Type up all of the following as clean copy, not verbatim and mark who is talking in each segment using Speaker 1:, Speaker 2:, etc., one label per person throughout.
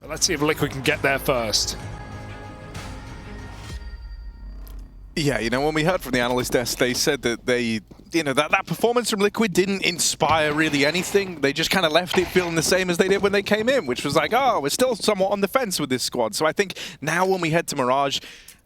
Speaker 1: But let's see if Liquid can get there first.
Speaker 2: Yeah, you know, when we heard from the analyst desk, they said that they, you know, that performance from Liquid didn't inspire really anything. They just kind of left it feeling the same as they did when they came in, which was like, oh, we're still somewhat on the fence with this squad. So I think now when we head to Mirage,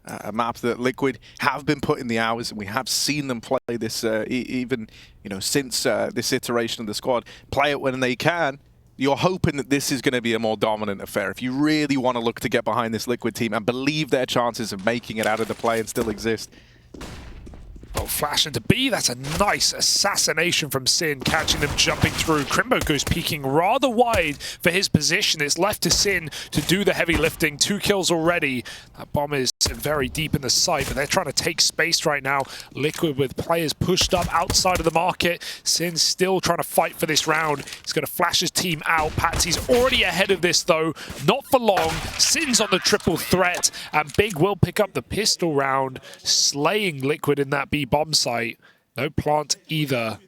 Speaker 2: a map that Liquid have been putting the hours, and we have seen them play this even, you know, since this iteration of the squad, play it when they can. You're hoping that this is going to be a more dominant affair. If you really want to look to get behind this Liquid team and believe their chances of making it out of the play and still exist.
Speaker 1: Oh, flash into B. That's a nice assassination from Sin, catching them jumping through. Krimbo goes peeking rather wide for his position. It's left to Sin to do the heavy lifting. 2 kills already. That bomb is very deep in the site, but they're trying to take space right now. Liquid with players pushed up outside of the market. Sin's still trying to fight for this round. He's going to flash his team out. Patsi's already ahead of this, though. Not for long. Sin's on the triple threat, and Big will pick up the pistol round, slaying Liquid in that B bomb site. No plant either.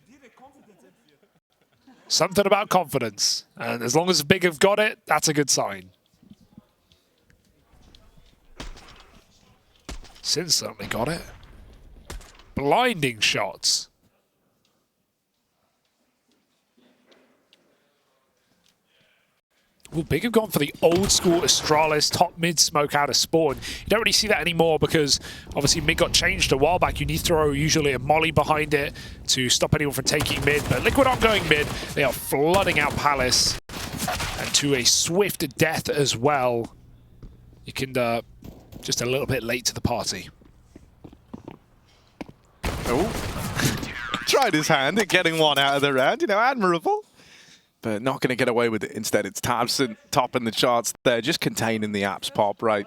Speaker 1: Something about confidence. And as long as Big have got it, that's a good sign. Sin certainly got it. Blinding shots. Well, Big have gone for the old school Astralis top mid smoke out of spawn. You don't really see that anymore because obviously mid got changed a while back. You need to throw usually a molly behind it to stop anyone from taking mid. But Liquid aren't going mid. They are flooding out Palace. And to a swift death as well. YEKINDAR just a little bit late to the party.
Speaker 2: Oh. Tried his hand at getting one out of the round. You know, admirable. But not going to get away with it. Instead, it's tabseN topping the charts there, just containing the apps pop, right?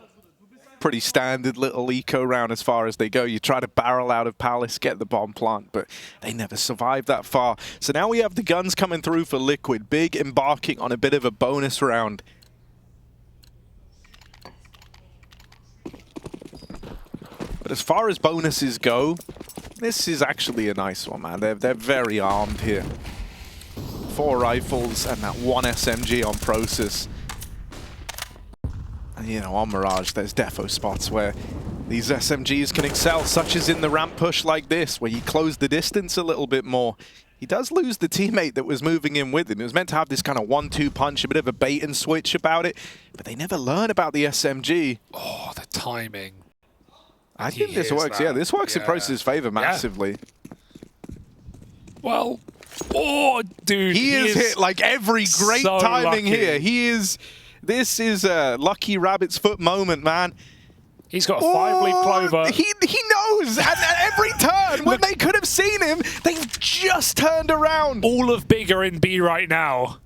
Speaker 2: Pretty standard little eco round as far as they go. You try to barrel out of Palace, get the bomb plant, but they never survived that far. So now we have the guns coming through for Liquid. Big embarking on a bit of a bonus round. But as far as bonuses go, this is actually a nice one, man. They're very armed here. 4 rifles and that 1 SMG on Process. And you know, on Mirage, there's defo spots where these SMGs can excel, such as in the ramp push like this, where you close the distance a little bit more. He does lose the teammate that was moving in with him. It was meant to have this kind of 1-2 punch, a bit of a bait and switch about it, but they never learn about the SMG.
Speaker 1: Oh, the timing.
Speaker 2: I think this works, yeah. This works in Process's favor massively.
Speaker 1: Well, oh, dude.
Speaker 2: He is hit like every great
Speaker 1: so
Speaker 2: timing
Speaker 1: lucky.
Speaker 2: here. This is a lucky rabbit's foot moment, man.
Speaker 1: He's got a 5-leaf clover.
Speaker 2: He knows, and at every turn, when they could have seen him, they've just turned around.
Speaker 1: All of Big are in B right now.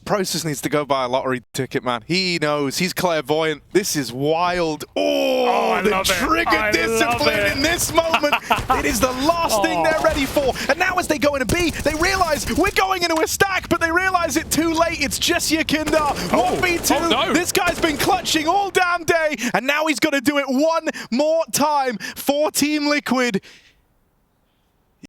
Speaker 2: Process needs to go buy a lottery ticket, man. He knows. He's clairvoyant. This is wild. Oh, the trigger discipline in this moment. It is the last thing they're ready for. And now as they go into B, they realize we're going into a stack, but they realize it too late. It's just YEKINDAR. 1v2.
Speaker 1: Oh, no.
Speaker 2: This guy's been clutching all damn day, and now he's got to do it one more time for Team Liquid.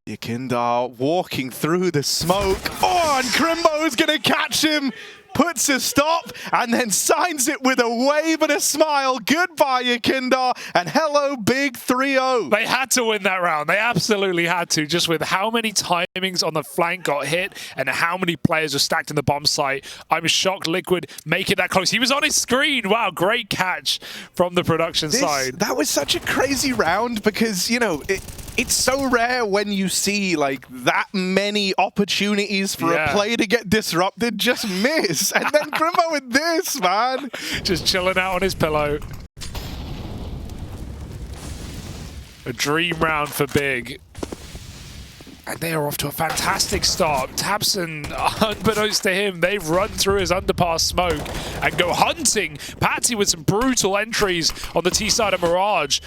Speaker 2: YEKINDAR walking through the smoke. Oh, and Krimbo is going to catch him. Puts a stop and then signs it with a wave and a smile. Goodbye, YEKINDAR, and hello, Big 3-0.
Speaker 1: They had to win that round. They absolutely had to, just with how many timings on the flank got hit and how many players were stacked in the bomb site. I'm shocked Liquid make it that close. He was on his screen. Wow, great catch from the production side.
Speaker 2: That was such a crazy round because, you know, it's so rare when you see like that many opportunities for a player to get disrupted, just miss. And then Krimbo with this, man.
Speaker 1: Just chilling out on his pillow. A dream round for Big. And they are off to a fantastic start. tabseN, unbeknownst to him, they've run through his underpass smoke and go hunting. Patsi with some brutal entries on the T side of Mirage.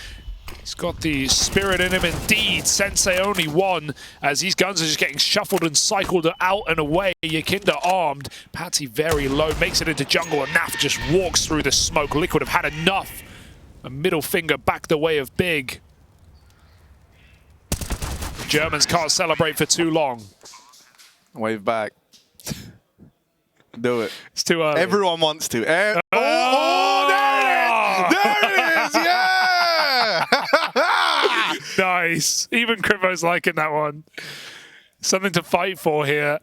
Speaker 1: He's got the spirit in him indeed. Sensei only one as these guns are just getting shuffled and cycled out and away. YEKINDAR armed. Patsi very low, makes it into jungle, and Naf just walks through the smoke. Liquid have had enough. A middle finger back the way of Big. The Germans can't celebrate for too long.
Speaker 2: Wave back. Do it.
Speaker 1: It's too early.
Speaker 2: Everyone wants to. There it is! There it is! Yeah!
Speaker 1: Nice. Even Krimbo's liking that one. Something to fight for here.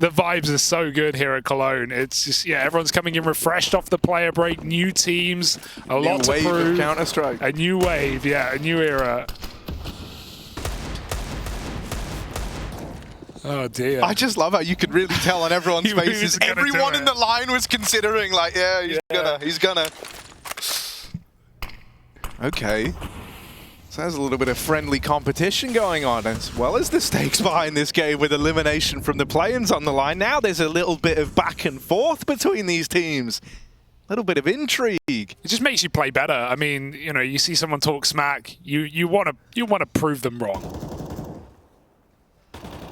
Speaker 1: The vibes are so good here at Cologne. It's just, yeah, everyone's coming in refreshed off the player break. New teams, a lot to prove.
Speaker 2: Counter-Strike.
Speaker 1: A new wave, yeah, a new era. Oh dear.
Speaker 2: I just love how you could really tell on everyone's faces. Everyone in the line was considering, like, yeah, he's gonna. Okay. So there's a little bit of friendly competition going on, as well as the stakes behind this game with elimination from the play-ins on the line. Now there's a little bit of back and forth between these teams. A little bit of intrigue. It
Speaker 1: just makes you play better. I mean, you know, you see someone talk smack, you want to prove them wrong.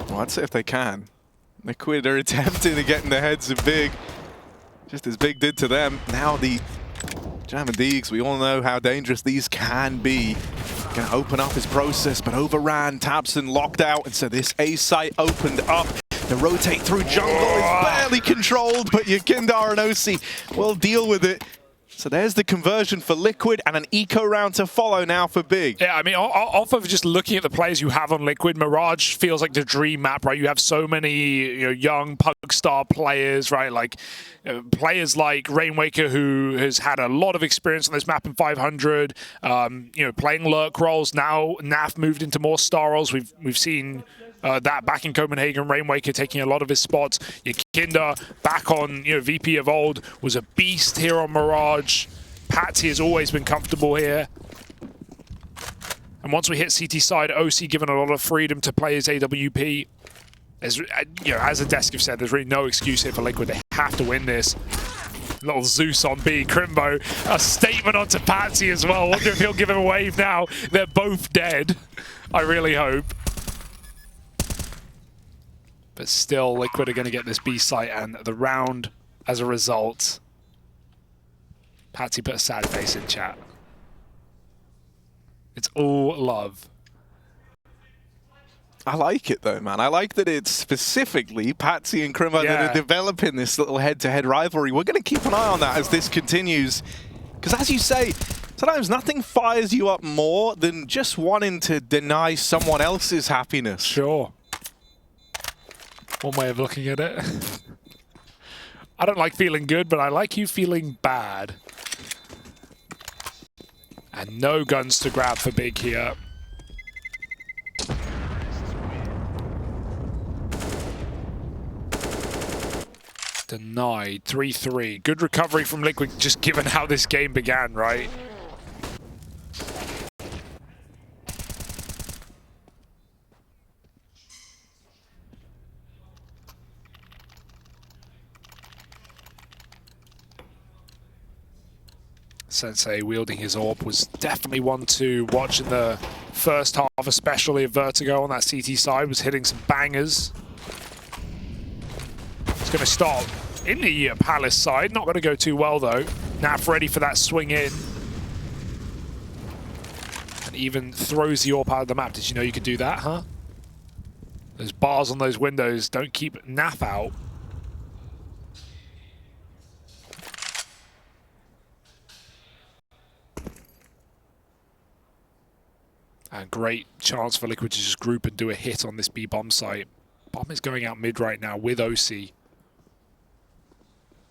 Speaker 2: Well, I'd say if they can. Liquid are attempting to get in the heads of Big, just as Big did to them. Now the Jam and Deegs, we all know how dangerous these can be. Gonna open up his process, but overran. tabseN locked out, and so this A site opened up. The rotate through jungle is barely controlled, but YEKINDAR and OC will deal with it. So there's the conversion for Liquid and an eco round to follow now for Big.
Speaker 1: Yeah, I mean, off of just looking at the players you have on Liquid, Mirage feels like the dream map, right? You have so many young pug-star players, right? Like players like Rainwaker, who has had a lot of experience on this map in 500, playing lurk roles. Now Naf moved into more star roles. We've seen that back in Copenhagen, Rainwaker taking a lot of his spots. YEKINDAR back on VP of old, was a beast here on Mirage. Patsi has always been comfortable here. And once we hit CT side, OC given a lot of freedom to play his AWP. As a desk have said, there's really no excuse here for Liquid. They have to win this. Little Zeus on B. Krimbo, a statement onto Patsi as well. Wonder if he'll give him a wave now. They're both dead. I really hope. But still, Liquid are going to get this B site and the round as a result. Patsi put a sad face in chat. It's all love.
Speaker 2: I like it though, man. I like that it's specifically Patsi and Krimbo that are developing this little head-to-head rivalry. We're going to keep an eye on that as this continues. Because as you say, sometimes nothing fires you up more than just wanting to deny someone else's happiness.
Speaker 1: Sure. One way of looking at it. I don't like feeling good, but I like you feeling bad. And no guns to grab for Big here. Denied. 3-3. Good recovery from Liquid, just given how this game began, right? Sensei wielding his AWP was definitely one to watch in the first half, especially of Vertigo on that CT side, was hitting some bangers. It's going to stop in the Palace side, not going to go too well though. Naf ready for that swing in. And even throws the AWP out of the map. Did you know you could do that, huh? Those bars on those windows don't keep Naf out. A great chance for Liquid to just group and do a hit on this B-bomb site. Bomb is going out mid right now with OC.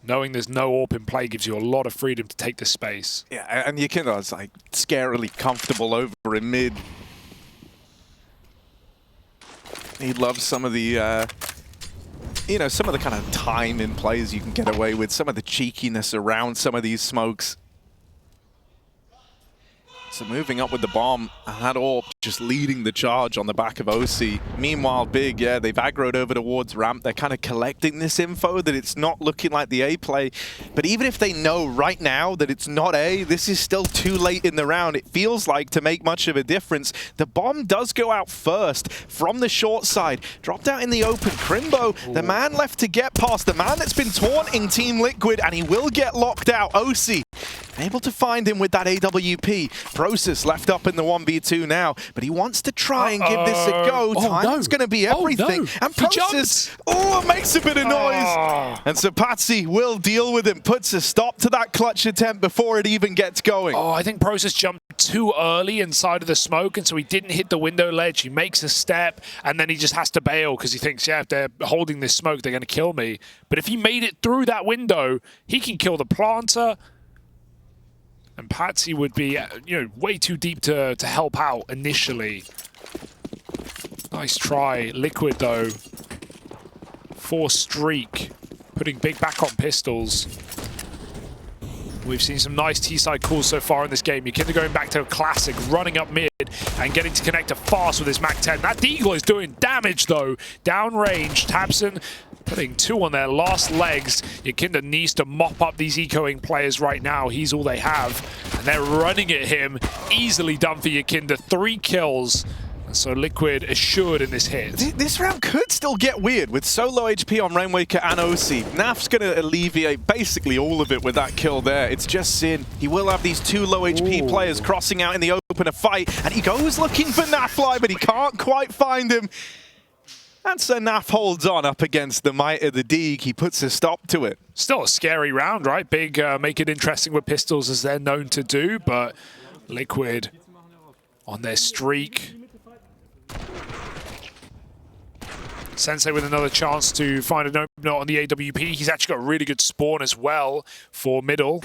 Speaker 1: Knowing there's no AWP in play gives you a lot of freedom to take this space.
Speaker 2: Yeah, and YEKINDAR's like scarily comfortable over in mid. He loves some of the, some of the kind of time in plays you can get away with, some of the cheekiness around some of these smokes. So moving up with the bomb, and that AWP just leading the charge on the back of OC. Meanwhile, Big, they've aggroed over towards ramp. They're kind of collecting this info that it's not looking like the A play. But even if they know right now that it's not A, this is still too late in the round. It feels like to make much of a difference. The bomb does go out first from the short side. Dropped out in the open. Krimbo, the man left to get past. The man that's been taunt in Team Liquid, and he will get locked out. OC Able to find him with that AWP. Process left up in the 1v2 now, but he wants to try and give this a go. Time's going to be everything. And Process, makes a bit of noise. And so Patsi will deal with him, puts a stop to that clutch attempt before it even gets going.
Speaker 1: I think Process jumped too early inside of the smoke, and so he didn't hit the window ledge. He makes a step, and then he just has to bail because he thinks, yeah, if they're holding this smoke, they're going to kill me. But if he made it through that window, he can kill the planter. And Patsi would be, way too deep to help out initially. Nice try. Liquid, though. 4 streak. Putting Big back on pistols. We've seen some nice T-side calls so far in this game. YEKINDAR going back to a classic, running up mid and getting to connect it fast with his MAC-10. That Deagle is doing damage, though. Downrange. tabseN putting 2 on their last legs. YEKINDAR needs to mop up these ecoing players right now. He's all they have. And they're running at him. Easily done for YEKINDAR. 3 kills. And so Liquid assured in this hit.
Speaker 2: This round could still get weird with so low HP on Rainmaker and OC. Naf's going to alleviate basically all of it with that kill there. It's just Sin. He will have these 2 low HP players crossing out in the open a fight. And he goes looking for Nafly, but he can't quite find him. And so Naf holds on up against the might of the Deeg. He puts a stop to it.
Speaker 1: Still a scary round, right? Big make it interesting with pistols as they're known to do, but Liquid on their streak. Sensei with another chance to find an opener on the AWP. He's actually got a really good spawn as well for middle.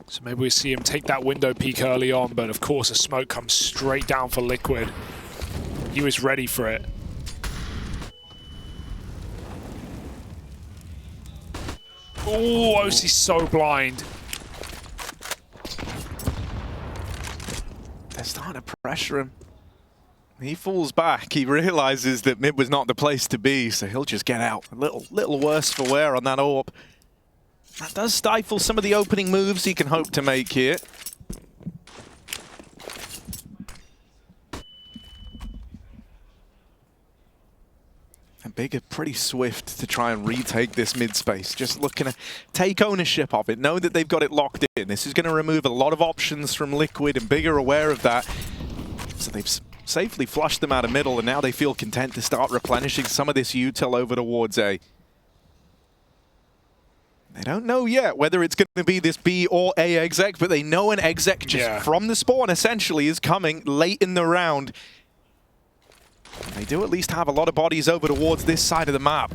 Speaker 1: So maybe we see him take that window peek early on, but of course a smoke comes straight down for Liquid. He was ready for it. Oh, OC's so blind.
Speaker 2: They're starting to pressure him. He falls back. He realizes that mid was not the place to be, so he'll just get out. A little worse for wear on that AWP. That does stifle some of the opening moves he can hope to make here. And Big are pretty swift to try and retake this mid space. Just looking to take ownership of it. Know that they've got it locked in. This is going to remove a lot of options from Liquid, and Big are aware of that. So they've safely flushed them out of middle, and now they feel content to start replenishing some of this util over towards A. They don't know yet whether it's going to be this B or A exec, but they know an exec just from the spawn essentially is coming late in the round. And they do at least have a lot of bodies over towards this side of the map.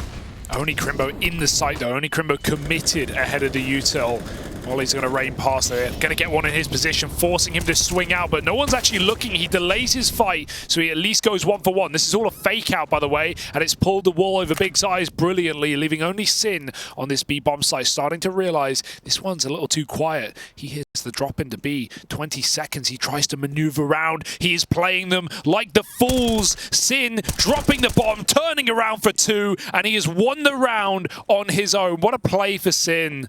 Speaker 1: Only Krimbo in the site though, only Krimbo committed ahead of the util. Ollie's going to rain past there, going to get one in his position, forcing him to swing out, but no one's actually looking. He delays his fight, so he at least goes 1 for 1. This is all a fake out, by the way, and it's pulled the wall over Big's eyes brilliantly, leaving only Sin on this B bomb site, starting to realize this one's a little too quiet. He hears the drop into B. 20 seconds, he tries to maneuver around. He is playing them like the fools. Sin dropping the bomb, turning around for 2, and he has won the round on his own. What a play for Sin.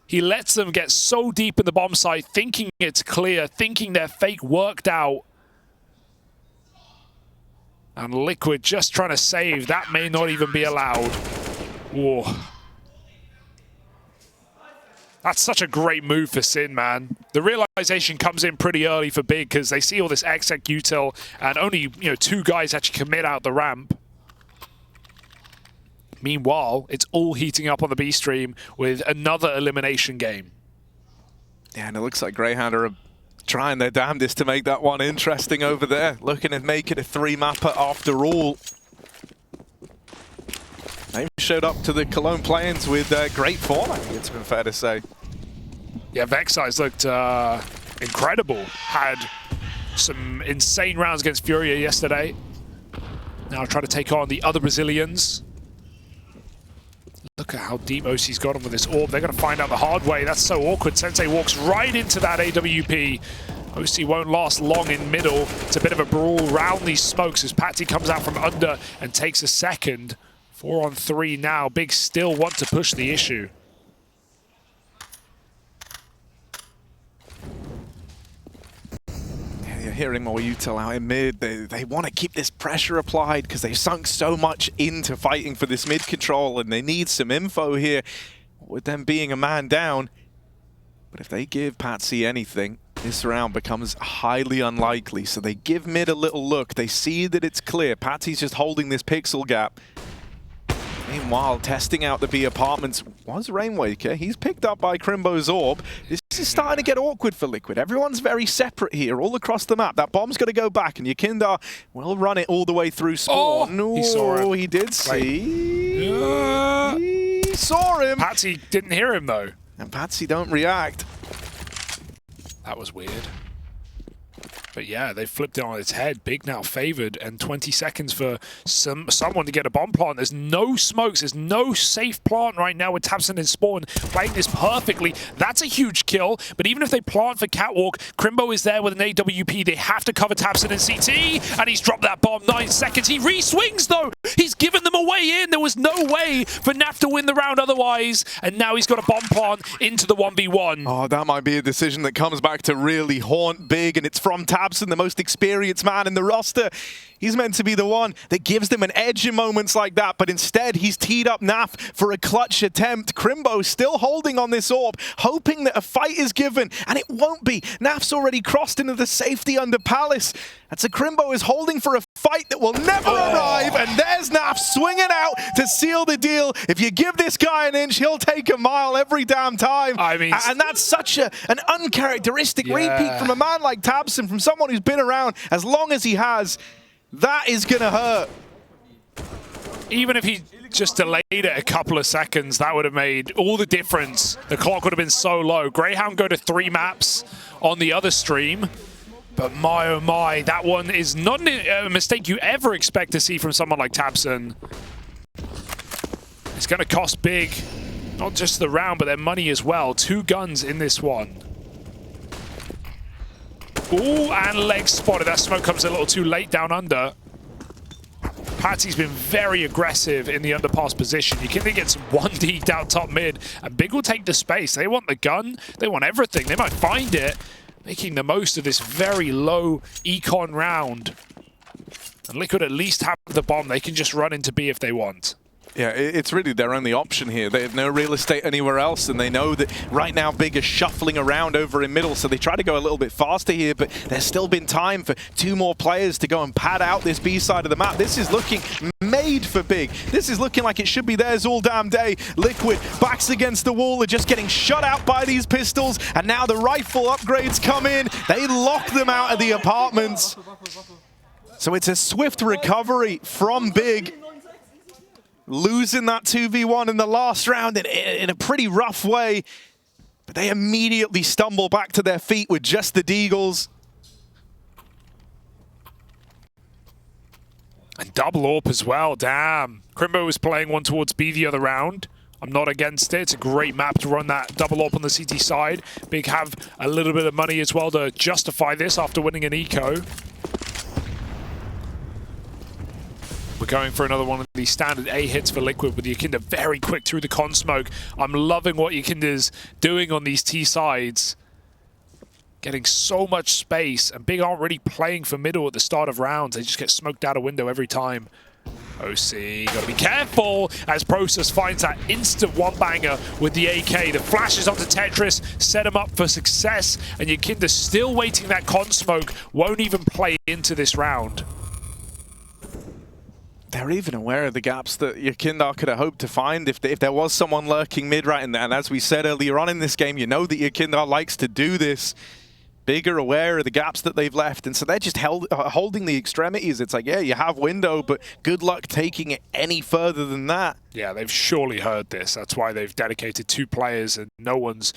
Speaker 1: He lets them get so deep in the bomb site, thinking it's clear, thinking their fake worked out. And Liquid just trying to save. That may not even be allowed. Whoa. That's such a great move for Sin, man. The realization comes in pretty early for Big because they see all this exec util and only 2 guys actually commit out the ramp. Meanwhile, it's all heating up on the B stream with another elimination game.
Speaker 2: Yeah, and it looks like Greyhound are trying their damnedest to make that one interesting over there. Looking to make it a 3-mapper after all. They showed up to the Cologne play-ins with great form, I think it's been fair to say.
Speaker 1: Yeah, Vexeyes looked incredible. Had some insane rounds against Furia yesterday. Now try to take on the other Brazilians. Look at how deep OC's got him with this orb. They're going to find out the hard way. That's so awkward. Sensei walks right into that AWP. OC won't last long in middle. It's a bit of a brawl round these smokes as Patsi comes out from under and takes a second. 4 on 3 now. Big still want to push the issue.
Speaker 2: You're hearing more util out in mid. They want to keep this pressure applied because they've sunk so much into fighting for this mid control, and they need some info here. with them being a man down. But if they give Patsi anything, this round becomes highly unlikely. So they give mid a little look. They see that it's clear. Patsi's just holding this pixel gap. Meanwhile, testing out the B apartments was Rainwaker. He's picked up by Krimbo's orb. This is starting to get awkward for Liquid. Everyone's very separate here, all across the map. That bomb's got to go back, and YEKINDAR will run it all the way through spawn.
Speaker 1: Oh,
Speaker 2: no,
Speaker 1: he saw it.
Speaker 2: He did see. He saw him.
Speaker 1: Patsi didn't hear him, though.
Speaker 2: And Patsi don't react.
Speaker 1: That was weird. But yeah, they flipped it on its head. Big now favored, and 20 seconds for someone to get a bomb plant. There's no smokes. There's no safe plant right now with tabseN and Spawn playing this perfectly. That's a huge kill, but even if they plant for Catwalk, Krimbo is there with an AWP. They have to cover tabseN and CT, and he's dropped that bomb. 9 seconds. He re-swings, though. He's given them a way in. There was no way for NAF to win the round otherwise, and now he's got a bomb plant into the 1v1.
Speaker 2: Oh, that might be a decision that comes back to really haunt Big, and it's from tabseN, the most experienced man in the roster. He's meant to be the one that gives them an edge in moments like that, but instead he's teed up NAF for a clutch attempt. Krimbo still holding on this orb, hoping that a fight is given, and it won't be. NAF's already crossed into the safety under Palace. And so Krimbo is holding for a fight that will never arrive, and there's NAF swinging out to seal the deal. If you give this guy an inch, he'll take a mile every damn time.
Speaker 1: I mean,
Speaker 2: and that's such an uncharacteristic repeat from a man like tabseN, from someone who's been around as long as he has. That is going to hurt.
Speaker 1: Even if he just delayed it a couple of seconds, that would have made all the difference. The clock would have been so low. Greyhound go to 3 maps on the other stream. But my, oh my, that one is not a mistake you ever expect to see from someone like tabseN. It's going to cost Big, not just the round, but their money as well. 2 guns in this one. Ooh, and leg spotted. That smoke comes a little too late down under. Patsi's been very aggressive in the underpass position. YEKINDAR gets 1D down top mid, and Big will take the space. They want the gun. They want everything. They might find it, making the most of this very low econ round. And Liquid at least have the bomb. They can just run into B if they want.
Speaker 2: Yeah, it's really their only option here. They have no real estate anywhere else, and they know that right now Big is shuffling around over in middle, so they try to go a little bit faster here, but there's still been time for 2 more players to go and pad out this B side of the map. This is looking made for Big. This is looking like it should be theirs all damn day. Liquid backs against the wall. They're just getting shut out by these pistols, and now the rifle upgrades come in. They lock them out of the apartments. So it's a swift recovery from Big, losing that 2v1 in the last round in a pretty rough way. But they immediately stumble back to their feet with just the deagles.
Speaker 1: And double AWP as well, damn. Krimbo was playing one towards B the other round. I'm not against it. It's a great map to run that double AWP on the CT side. Big have a little bit of money as well to justify this after winning an eco. We're going for another one of these standard A hits for Liquid with YEKINDAR very quick through the con smoke. I'm loving what YEKINDAR's doing on these T sides. Getting so much space, and Big aren't really playing for middle at the start of rounds. They just get smoked out a window every time. OC, gotta be careful as Process finds that instant one-banger with the AK. The flashes onto Tetris, set him up for success, and YEKINDAR still waiting that con smoke, won't even play into this round.
Speaker 2: They're even aware of the gaps that YEKINDAR could have hoped to find if there was someone lurking mid right in there. And as we said earlier on in this game, you know that YEKINDAR likes to do this. Big are aware of the gaps that they've left, and so they're just holding the extremities. It's like, yeah, you have window, but good luck taking it any further than that.
Speaker 1: Yeah, they've surely heard this. That's why they've dedicated 2 players, and no one's,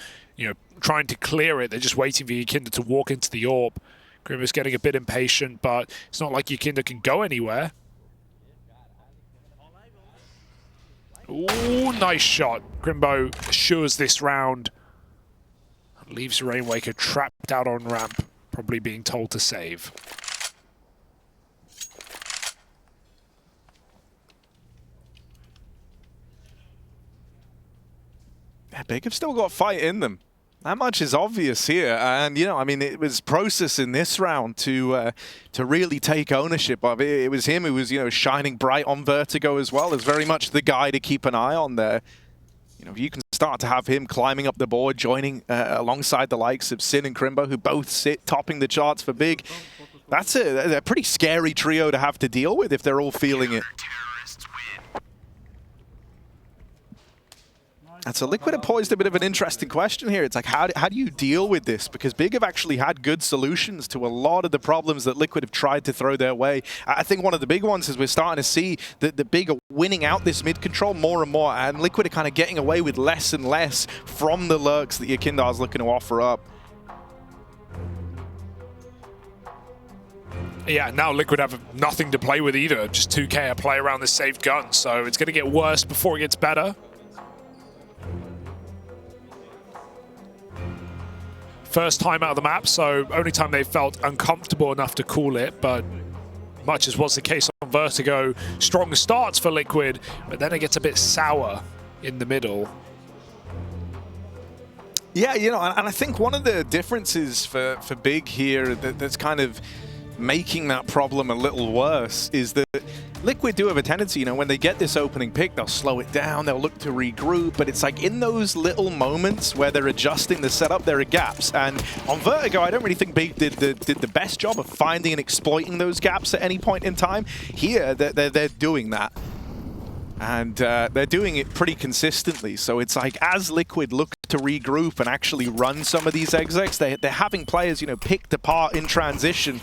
Speaker 1: trying to clear it. They're just waiting for YEKINDAR to walk into the AWP. Krimbo's getting a bit impatient, but it's not like YEKINDAR can go anywhere. Ooh, nice shot. Krimbo assures this round. Leaves Rainwaker trapped out on ramp, probably being told to save.
Speaker 2: Yeah, Big have still got fight in them. That much is obvious here, and it was Process in this round to really take ownership of it. It was him who was shining bright on Vertigo as well as very much the guy to keep an eye on there. If you can start to have him climbing up the board, joining alongside the likes of Sin and Krimbo, who both sit topping the charts for Big. That's a pretty scary trio to have to deal with if they're all feeling it. And so Liquid have posed a bit of an interesting question here. It's like, how do you deal with this? Because Big have actually had good solutions to a lot of the problems that Liquid have tried to throw their way. I think one of the big ones is we're starting to see that the Big are winning out this mid control more and more, and Liquid are kind of getting away with less and less from the lurks that YEKINDAR is looking to offer up.
Speaker 1: Yeah, now Liquid have nothing to play with either. Just 2K a play around the saved gun, so it's going to get worse before it gets better. First time out of the map, so only time they felt uncomfortable enough to call it, but much as was the case on Vertigo, strong starts for Liquid, but then it gets a bit sour in the middle.
Speaker 2: Yeah, you know, and I think one of the differences for Big here that's kind of making that problem a little worse is that Liquid do have a tendency, you know, when they get this opening pick, they'll slow it down, they'll look to regroup, but it's like in those little moments where they're adjusting the setup, there are gaps. And on Vertigo, I don't really think Big did the best job of finding and exploiting those gaps at any point in time. Here, they're doing that. And they're doing it pretty consistently. So it's like, as Liquid look to regroup and actually run some of these execs, they're having players, you know, picked apart in transition.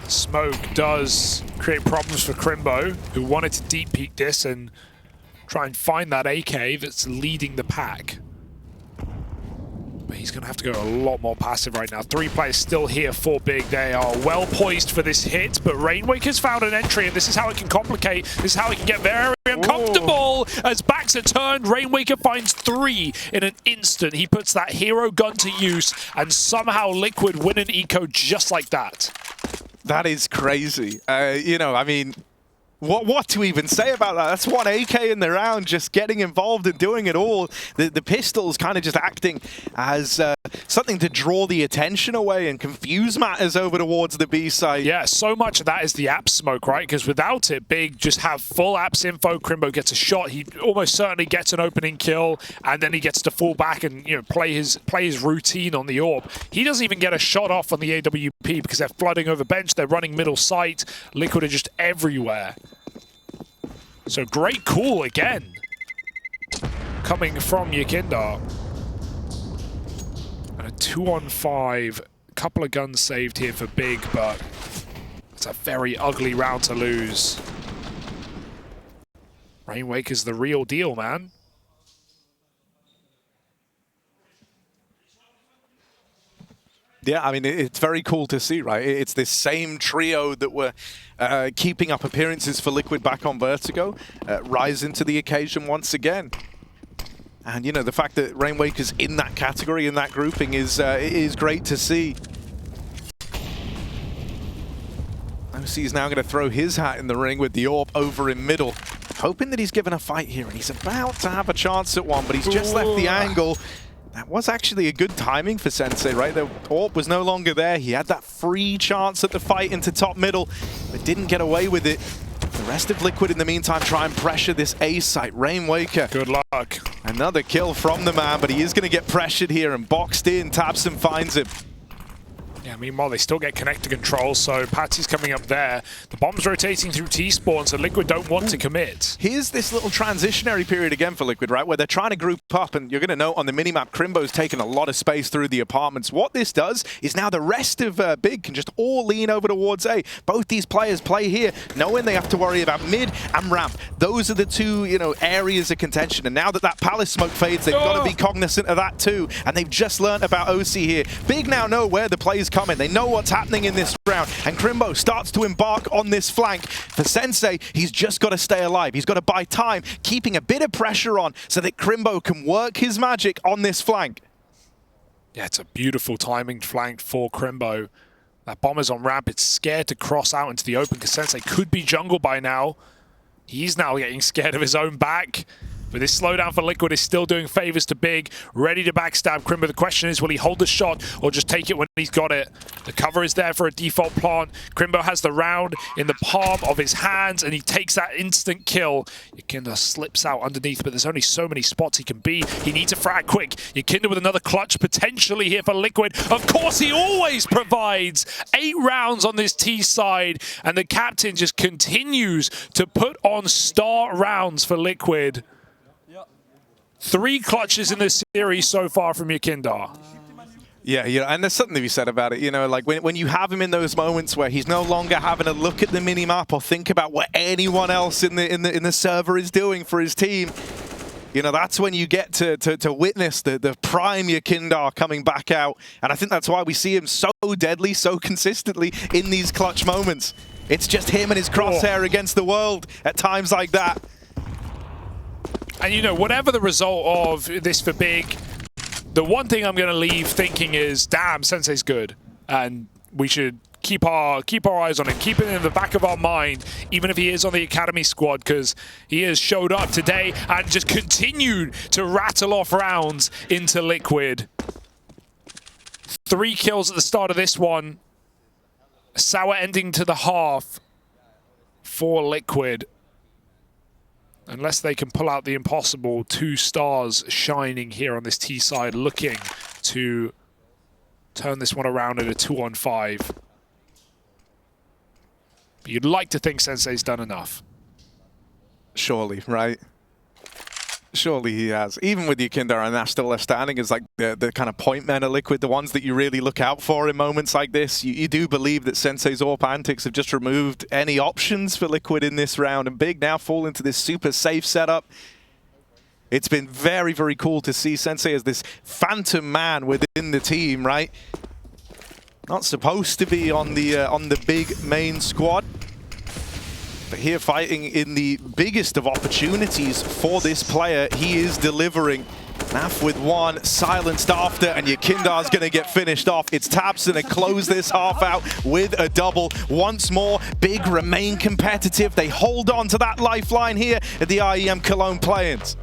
Speaker 1: Smoke does create problems for Krimbo, who wanted to deep peek this and try and find that AK that's leading the pack. But he's going to have to go a lot more passive right now. 3 players still here for Big. They are well poised for this hit, but Rainwaker's found an entry, and this is how it can complicate. This is how it can get very uncomfortable. As backs are turned, Rainwaker finds 3 in an instant. He puts that hero gun to use, and somehow Liquid win an eco just like that.
Speaker 2: That is crazy. You know, I mean, what to even say about that? That's 1 AK in the round, just getting involved and doing it all. The pistol's kind of just acting as something to draw the attention away and confuse matters over towards the B side.
Speaker 1: Yeah, so much of that is the apps smoke, right? Because without it, Big just have full apps info. Krimbo gets a shot. He almost certainly gets an opening kill, and then he gets to fall back and, you know, play his routine on the AWP. He doesn't even get a shot off on the AWP because they're flooding over bench. They're running middle sight. Liquid are just everywhere. So great call again, coming from YEKINDAR. And a 2-on-5, couple of guns saved here for Big, but it's a very ugly round to lose. Rainwaker's the real deal, man.
Speaker 2: Yeah, I mean, it's very cool to see, right? It's this same trio that were keeping up appearances for Liquid back on Vertigo, rising to the occasion once again. And, you know, the fact that Rainwaker's in that category, in that grouping, is great to see. OC is now going to throw his hat in the ring with the AWP over in middle, hoping that he's given a fight here, and he's about to have a chance at one, but he's just left the angle. That was actually a good timing for Sensei, right? The AWP was no longer there. He had that free chance at the fight into top middle, but didn't get away with it. The rest of Liquid, in the meantime, try and pressure this A site. Rainwaker.
Speaker 1: Good luck.
Speaker 2: Another kill from the man, but he is going to get pressured here and boxed in. tabseN finds him.
Speaker 1: Yeah, meanwhile, they still get connector control, so Patsi's coming up there. The bomb's rotating through T-spawn, so Liquid don't want to commit.
Speaker 2: Here's this little transitionary period again for Liquid, right, where they're trying to group up, and you're going to note on the minimap, Krimbo's taken a lot of space through the apartments. What this does is now the rest of Big can just all lean over towards A. Both these players play here, knowing they have to worry about mid and ramp. Those are the 2, you know, areas of contention, and now that that Palace smoke fades, they've got to be cognizant of that too, and they've just learned about OC here. Big now know where the play's coming. They know what's happening in this round, and Krimbo starts to embark on this flank. For Sensei, he's just got to stay alive. He's got to buy time, keeping a bit of pressure on so that Krimbo can work his magic on this flank.
Speaker 1: Yeah, it's a beautiful timing flank for Krimbo. That bomber's on ramp. It's scared to cross out into the open because Sensei could be jungle by now. He's now getting scared of his own back. But this slowdown for Liquid is still doing favors to Big, ready to backstab Krimbo. The question is, will he hold the shot or just take it when he's got it? The cover is there for a default plant. Krimbo has the round in the palm of his hands, and he takes that instant kill. YEKINDAR slips out underneath, but there's only so many spots he can be. He needs a frag quick. YEKINDAR with another clutch potentially here for Liquid. Of course, he always provides 8 rounds on this T side, and the captain just continues to put on star rounds for Liquid. 3 clutches in this series so far from YEKINDAR.
Speaker 2: Yeah, and there's something to be said about it. Like when you have him in those moments where he's no longer having to look at the minimap or think about what anyone else in the server is doing for his team. That's when you get to witness the prime YEKINDAR coming back out. And I think that's why we see him so deadly, so consistently in these clutch moments. It's just him and his crosshair against the world at times like that.
Speaker 1: And whatever the result of this for Big, the one thing I'm going to leave thinking is, damn, Sensei's good. And we should keep our eyes on him, keep it in the back of our mind, even if he is on the academy squad, because he has showed up today and just continued to rattle off rounds into Liquid. 3 kills at the start of this one. A sour ending to the half for Liquid. Unless they can pull out the impossible, 2 stars shining here on this T side, looking to turn this one around at a 2-on-5. But you'd like to think Sensei's done enough.
Speaker 2: Surely, right? Surely he has. Even with YEKINDAR and Nash still left standing as like the kind of point men of Liquid, the ones that you really look out for in moments like this. You do believe that Sensei's AWP antics have just removed any options for Liquid in this round, and Big now fall into this super safe setup. It's been very, very cool to see Sensei as this phantom man within the team, right? Not supposed to be on the big main squad. But here fighting in the biggest of opportunities for this player, he is delivering. Naf with 1, silenced after, and YEKINDAR's going to get finished off. It's tabseN to close this half out with a double. Once more, Big remain competitive. They hold on to that lifeline here at the IEM Cologne play-ins.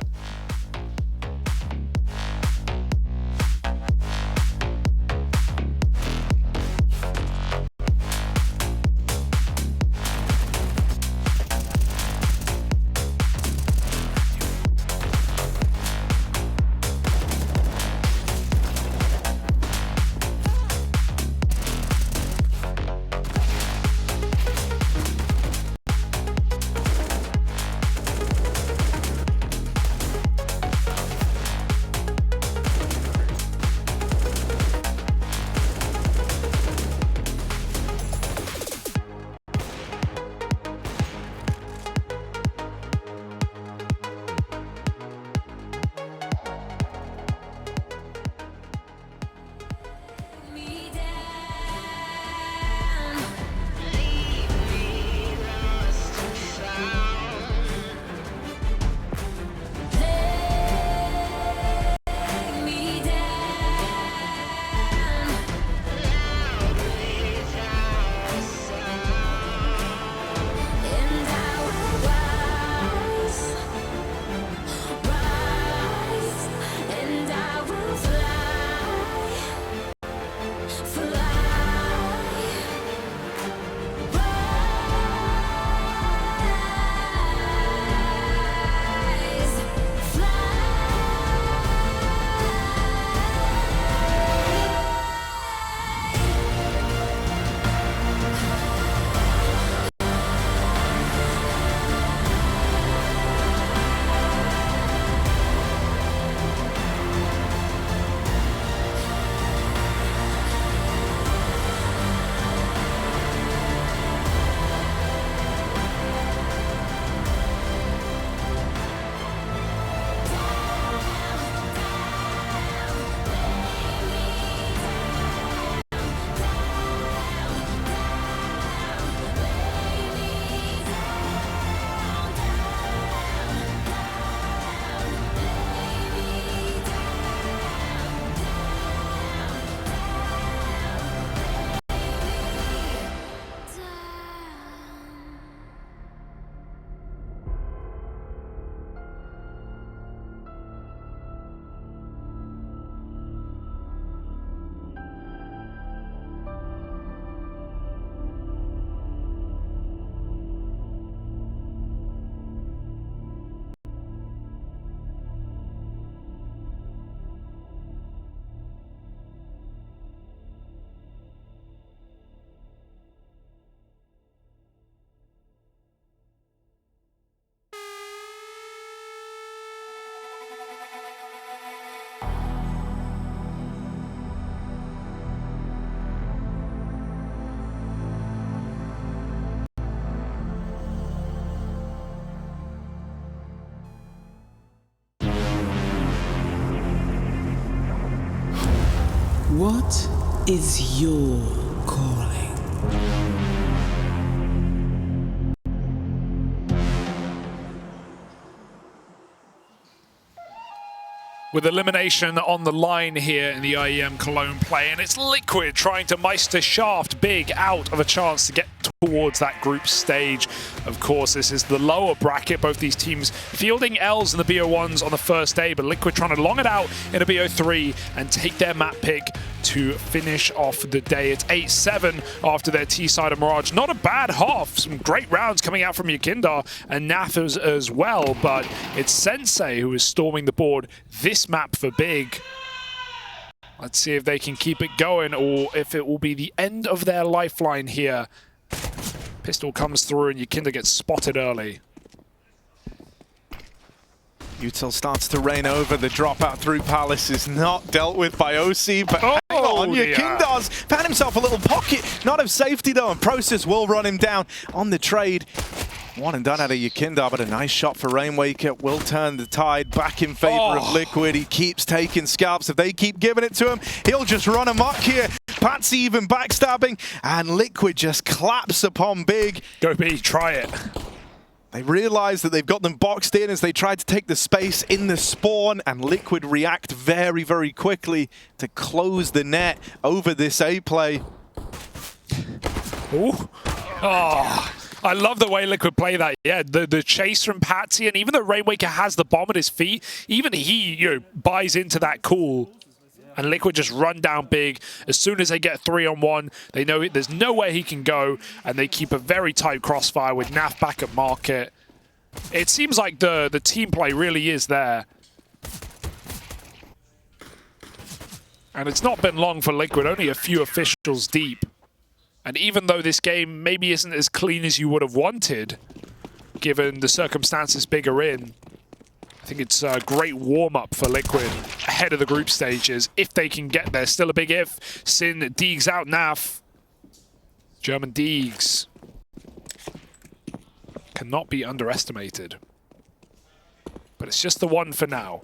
Speaker 3: What is your calling?
Speaker 1: With elimination on the line here in the IEM Cologne play, and it's Liquid trying to meister Shaft big out of a chance to get towards that group stage. Of course, this is the lower bracket. Both these teams fielding Ls in the BO1s on the first day, but Liquid trying to long it out in a BO3 and take their map pick to finish off the day. It's 8-7 after their T-side of Mirage. Not a bad half. Some great rounds coming out from YEKINDAR and NAF as well, but it's Sensei who is storming the board this map for Big. Let's see if they can keep it going or if it will be the end of their lifeline here. Pistol comes through and YEKINDAR gets spotted early.
Speaker 2: Util starts to reign over. The dropout through Palace is not dealt with by OC, but hang on, YEKINDAR's found himself a little pocket, not of safety though, and Process will run him down on the trade. One and done out of YEKINDAR, but a nice shot for Rainwaker will turn the tide back in favor of Liquid. He keeps taking scalps. If they keep giving it to him, he'll just run amok here. Patsi even backstabbing, and Liquid just claps upon Big.
Speaker 1: Go B, try it.
Speaker 2: They realize that they've got them boxed in as they try to take the space in the spawn, and Liquid react very, very quickly to close the net over this A play.
Speaker 1: Ooh. Oh. I love the way Liquid play that. Yeah, the chase from Patsi, and even though Rainwaker has the bomb at his feet, even he buys into that call. And Liquid just run down Big. As soon as they get 3-on-1, they know there's nowhere he can go, and they keep a very tight crossfire with NAF back at market. It seems like the team play really is there. And it's not been long for Liquid, only a few officials deep. And even though this game maybe isn't as clean as you would have wanted, given the circumstances Big are in, I think it's a great warm-up for Liquid ahead of the group stages, if they can get there. Still a big if. Sin Deegs out NAF. German Deegs cannot be underestimated. But it's just the one for now.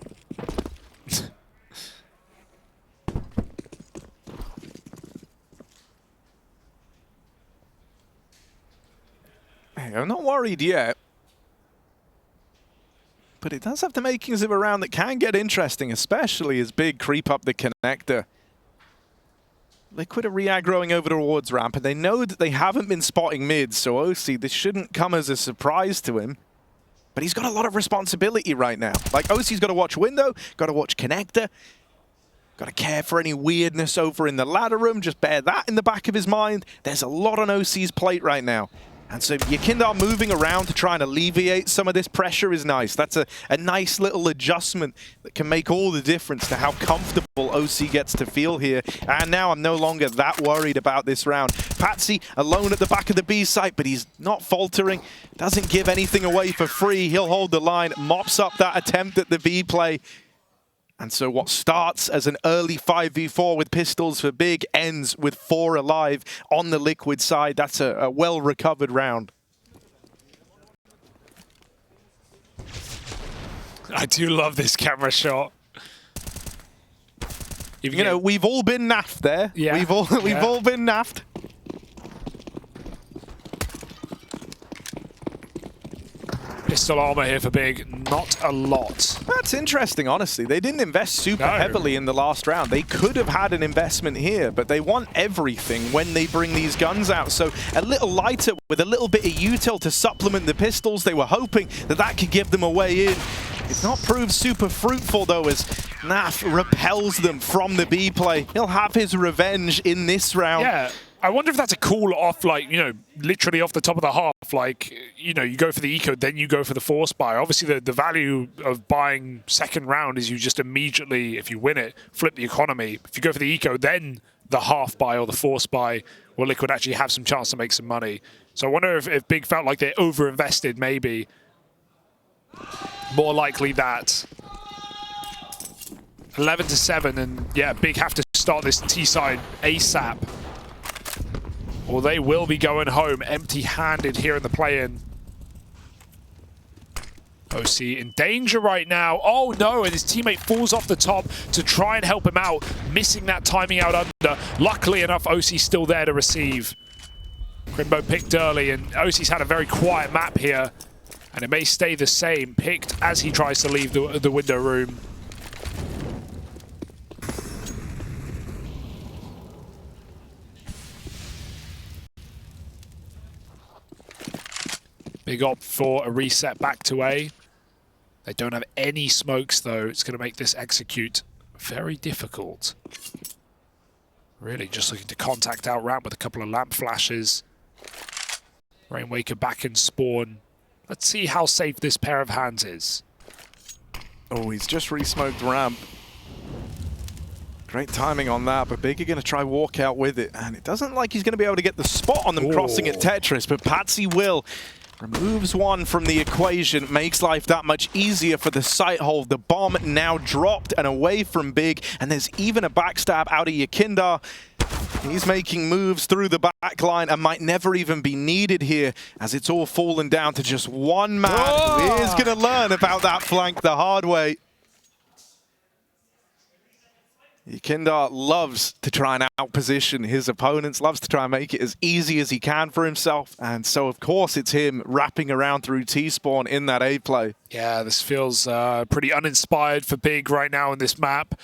Speaker 2: I'm not worried yet, but it does have the makings of a round that can get interesting, especially as Big creep up the connector. Liquid are re-aggroing over towards ramp, and they know that they haven't been spotting mids, so OC, this shouldn't come as a surprise to him. But he's got a lot of responsibility right now. Like, OC's got to watch window, got to watch connector, got to care for any weirdness over in the ladder room, just bear that in the back of his mind. There's a lot on OC's plate right now. And so YEKINDAR moving around to try and alleviate some of this pressure is nice. That's a nice little adjustment that can make all the difference to how comfortable OC gets to feel here. And now I'm no longer that worried about this round. Patsi alone at the back of the B site, but he's not faltering. Doesn't give anything away for free. He'll hold the line, mops up that attempt at the B play. And so what starts as an early 5v4 with pistols for Big ends with 4 alive on the Liquid side. That's a well-recovered round.
Speaker 1: I do love this camera shot.
Speaker 2: You know, we've all been naffed there.
Speaker 1: Yeah.
Speaker 2: We've all been naffed.
Speaker 1: Pistol armor here for Big, not a lot.
Speaker 2: That's interesting, honestly. They didn't invest super heavily in the last round. They could have had an investment here, but they want everything when they bring these guns out. So a little lighter with a little bit of util to supplement the pistols. They were hoping that that could give them a way in. It's not proved super fruitful, though, as NAF repels them from the B play. He'll have his revenge in this round.
Speaker 1: Yeah. I wonder if that's a call off, like, literally off the top of the half. Like, you go for the eco, then you go for the force buy. Obviously, the value of buying second round is you just immediately, if you win it, flip the economy. If you go for the eco, then the half buy or the force buy, well, Liquid actually have some chance to make some money. So I wonder if Big felt like they over-invested, maybe. More likely that. 11-7, and yeah, Big have to start this T-side ASAP. Or they will be going home empty-handed here in the play-in. OC in danger right now. Oh no, and his teammate falls off the top to try and help him out, missing that timing out under. Luckily enough, OC's still there to receive. Krimbo picked early, and OC's had a very quiet map here, and it may stay the same, picked as he tries to leave the window room. Big opt for a reset back to A. They don't have any smokes, though. It's going to make this execute very difficult. Really just looking to contact out ramp with a couple of lamp flashes. Rainwaker back in spawn. Let's see how safe this pair of hands is.
Speaker 2: Oh, he's just re-smoked ramp. Great timing on that, but Big are going to try walk out with it. And it doesn't like he's going to be able to get the spot on them crossing at Tetris, but Patsi will. Removes one from the equation, makes life that much easier for the sight hold. The bomb now dropped and away from Big, and there's even a backstab out of YEKINDAR. He's making moves through the back line and might never even be needed here, as it's all fallen down to just one man who is going to learn about that flank the hard way. YEKINDAR loves to try and outposition his opponents, loves to try and make it as easy as he can for himself. And so, of course, it's him wrapping around through T-spawn in that A play.
Speaker 1: Yeah, this feels pretty uninspired for Big right now in this map.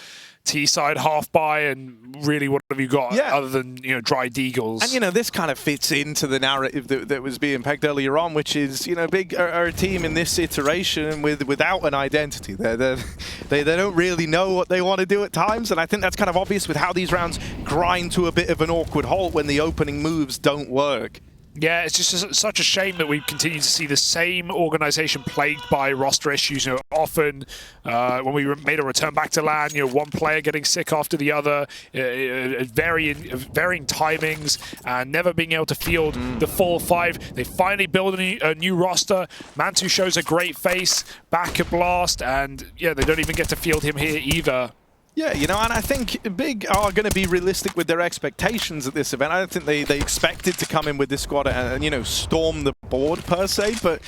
Speaker 1: T-side half by, and really what have you got other than, you know, dry deagles? And,
Speaker 2: you know, this kind of fits into the narrative that was being pegged earlier on, which is, you know, Big are a team in this iteration without an identity. They don't really know what they want to do at times, and I think that's kind of obvious with how these rounds grind to a bit of an awkward halt when the opening moves don't work.
Speaker 1: Yeah, it's just such a shame that we continue to see the same organization plagued by roster issues. You know, often when we made a return back to LAN, you know, one player getting sick after the other, varying timings, and never being able to field the full five. They finally build a new roster. Mantu shows a great face, back at Blast, and yeah, they don't even get to field him here either.
Speaker 2: Yeah, you know, and I think Big are going to be realistic with their expectations at this event. I don't think they expected to come in with this squad and, you know, storm the board per se, but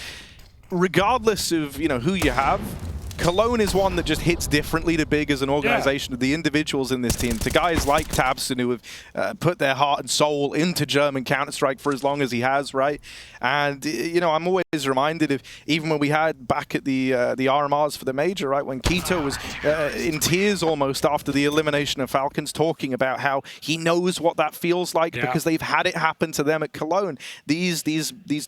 Speaker 2: regardless of, you know, who you have, Cologne is one that just hits differently to Big as an organization, of the individuals in this team, to guys like tabseN who have put their heart and soul into German Counter-Strike for as long as he has, right? And, you know, I'm always reminded of, even when we had back at the RMRs for the Major, right, when Keto was in tears almost after the elimination of Falcons, talking about how he knows what that feels like because they've had it happen to them at Cologne. These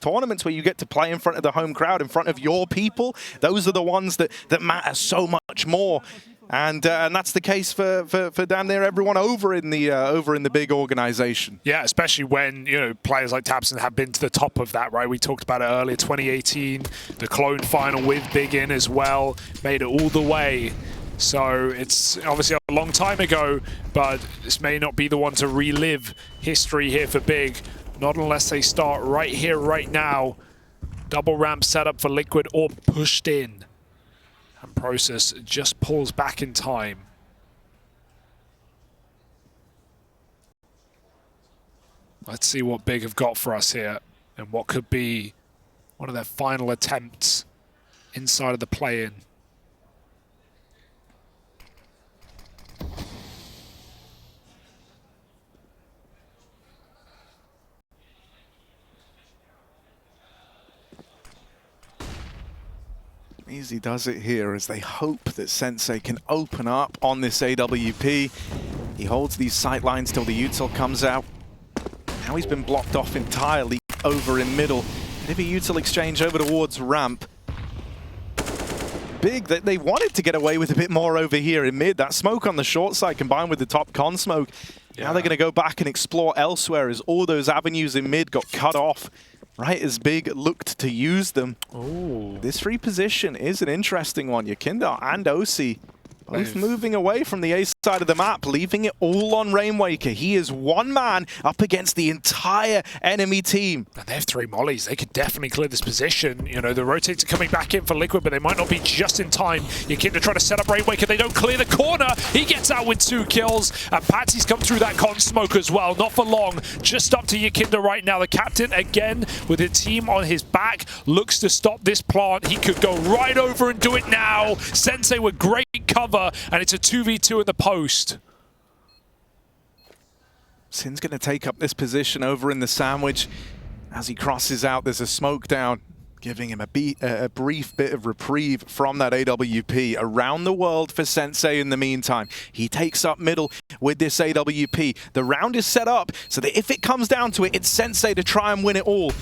Speaker 2: tournaments where you get to play in front of the home crowd, in front of your people, those are the ones that matter so much more, and that's the case for damn near everyone over in the Big organization.
Speaker 1: Yeah, especially when, you know, players like tabseN have been to the top of that, right? We talked about it earlier, 2018, the Cologne final with Big in as well, made it all the way. So it's obviously a long time ago, but this may not be the one to relive history here for Big, not unless they start right here, right now. Double ramp set up for Liquid or pushed in. And Process just pulls back in time. Let's see what Big have got for us here, and what could be one of their final attempts inside of the play-in.
Speaker 2: Easy does it here as they hope that Sensei can open up on this AWP. He holds these sight lines till the util comes out. Now he's been blocked off entirely over in middle. Maybe util exchange over towards ramp. Big, they wanted to get away with a bit more over here in mid. That smoke on the short side combined with the top con smoke. Now they're going to go back and explore elsewhere as all those avenues in mid got cut off. Right, as Big looked to use them.
Speaker 1: Ooh.
Speaker 2: This reposition is an interesting one. YEKINDAR and OC both moving away from the A side of the map, leaving it all on Rainwaker. He is one man up against the entire enemy team.
Speaker 1: And they have 3 mollies. They could definitely clear this position. You know, the rotates are coming back in for Liquid, but they might not be just in time. YEKINDAR trying to set up Rainwaker. They don't clear the corner. He gets out with 2 kills. And Patsi's come through that con smoke as well. Not for long. Just up to YEKINDAR right now. The captain, again, with a team on his back, looks to stop this plant. He could go right over and do it now. Sensei with great cover, and it's a 2v2 in the post.
Speaker 2: Sin's going to take up this position over in the sandwich. As he crosses out, there's a smoke down, giving him a brief bit of reprieve from that AWP. Around the world for Sensei in the meantime. He takes up middle with this AWP. The round is set up so that if it comes down to it, it's Sensei to try and win it all.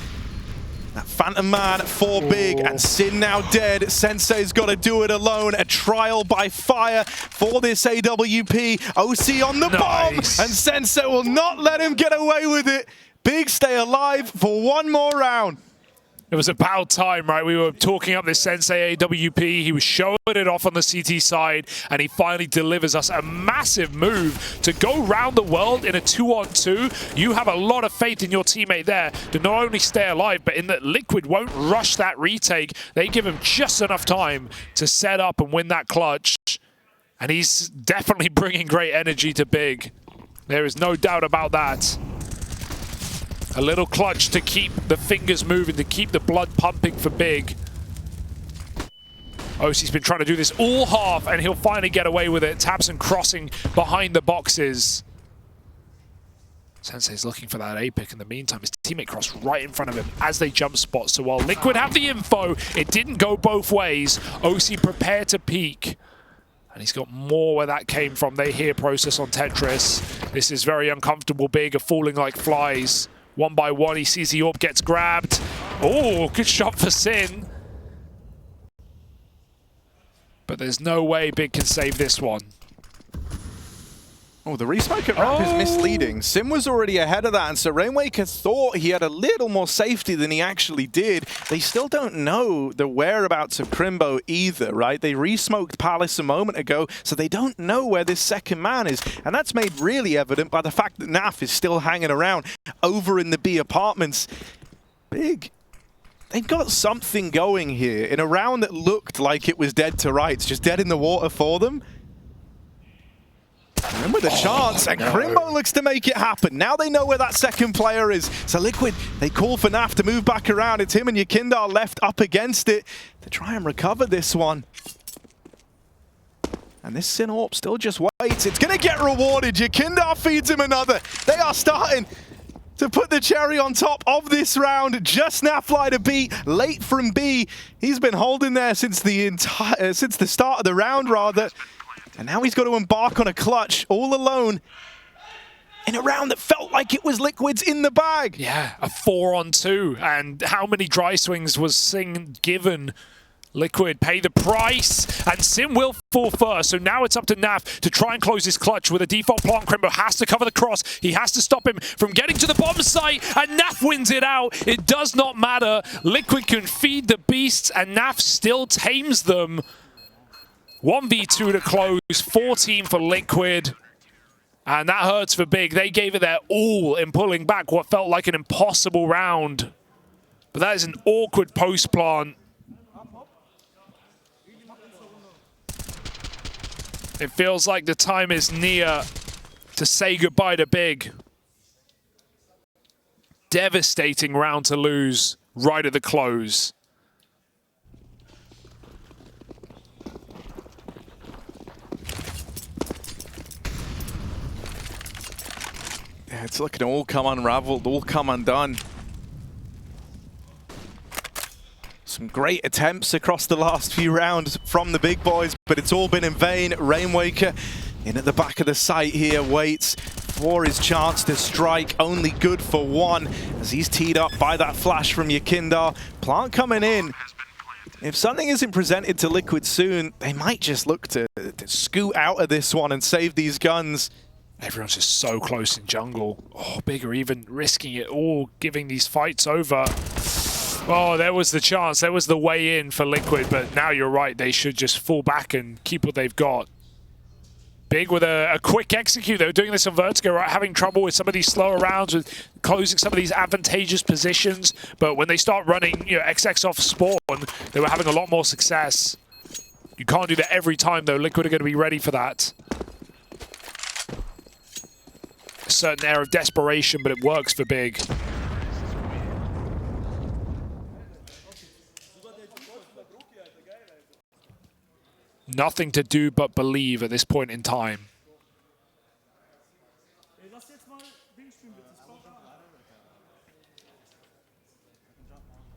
Speaker 2: That Phantom Man for big, and Sin now dead. Sensei's got to do it alone. A trial by fire for this AWP. OC on the bomb, and Sensei will not let him get away with it. Big stay alive for one more round.
Speaker 1: It was about time, right? We were talking up this Sensei AWP. He was showing it off on the CT side, and he finally delivers us a massive move to go round the world in a 2-on-2. You have a lot of faith in your teammate there to not only stay alive, but in that Liquid won't rush that retake. They give him just enough time to set up and win that clutch. And he's definitely bringing great energy to Big. There is no doubt about that. A little clutch to keep the fingers moving, to keep the blood pumping for Big. OC's been trying to do this all half, and he'll finally get away with it. tabseN crossing behind the boxes. Sensei's looking for that A-pick in the meantime. His teammate crossed right in front of him as they jump spot. So while Liquid have the info, it didn't go both ways. OC prepared to peek. And he's got more where that came from. They hear process on Tetris. This is very uncomfortable. Big are falling like flies. One by one, he sees the orb, gets grabbed. Oh, good shot for Sin. But there's no way Big can save this one.
Speaker 2: Oh, the resmoke at ramp is misleading. Sin was already ahead of that, and so Rainwaker thought he had a little more safety than he actually did. They still don't know the whereabouts of Krimbo either, right? They resmoked Palace a moment ago, so they don't know where this second man is. And that's made really evident by the fact that Naf is still hanging around over in the B apartments. Big. They've got something going here in a round that looked like it was dead to rights, just dead in the water for them. And with a chance, and Krimbo looks to make it happen. Now they know where that second player is. So Liquid, they call for Naf to move back around. It's him and YEKINDAR left up against it to try and recover this one. And this Sin AWP still just waits. It's going to get rewarded. YEKINDAR feeds him another. They are starting to put the cherry on top of this round. Just Nafly to beat, late from B. He's been holding there since the start of the round, rather. And now he's got to embark on a clutch all alone in a round that felt like it was Liquid's in the bag.
Speaker 1: Yeah, a 4-on-2. And how many dry swings was Sin given? Liquid pay the price, and Sin will fall first. So now it's up to Naf to try and close his clutch with a default plant. Krimbo has to cover the cross. He has to stop him from getting to the bomb site, and Naf wins it out. It does not matter. Liquid can feed the beasts, and Naf still tames them. 1v2 to close, 14 for Liquid. And that hurts for Big. They gave it their all in pulling back what felt like an impossible round. But that is an awkward post plant. It feels like the time is near to say goodbye to Big. Devastating round to lose right at the close.
Speaker 2: Yeah, it's looking to all come unraveled, all come undone. Some great attempts across the last few rounds from the big boys, but it's all been in vain. Rainwaker in at the back of the site here, waits for his chance to strike, only good for one, as he's teed up by that flash from YEKINDAR. Plant coming in. If something isn't presented to Liquid soon, they might just look to scoot out of this one and save these guns.
Speaker 1: Everyone's just so close in jungle. Oh, Big are even risking it all, giving these fights over. Oh, there was the chance. There was the way in for Liquid, but now you're right. They should just fall back and keep what they've got. Big with a quick execute. They were doing this on Vertigo, right? Having trouble with some of these slower rounds, with closing some of these advantageous positions. But when they start running, XX off spawn, they were having a lot more success. You can't do that every time, though. Liquid are going to be ready for that. A certain air of desperation, but it works for Big. Nothing to do but believe at this point in time.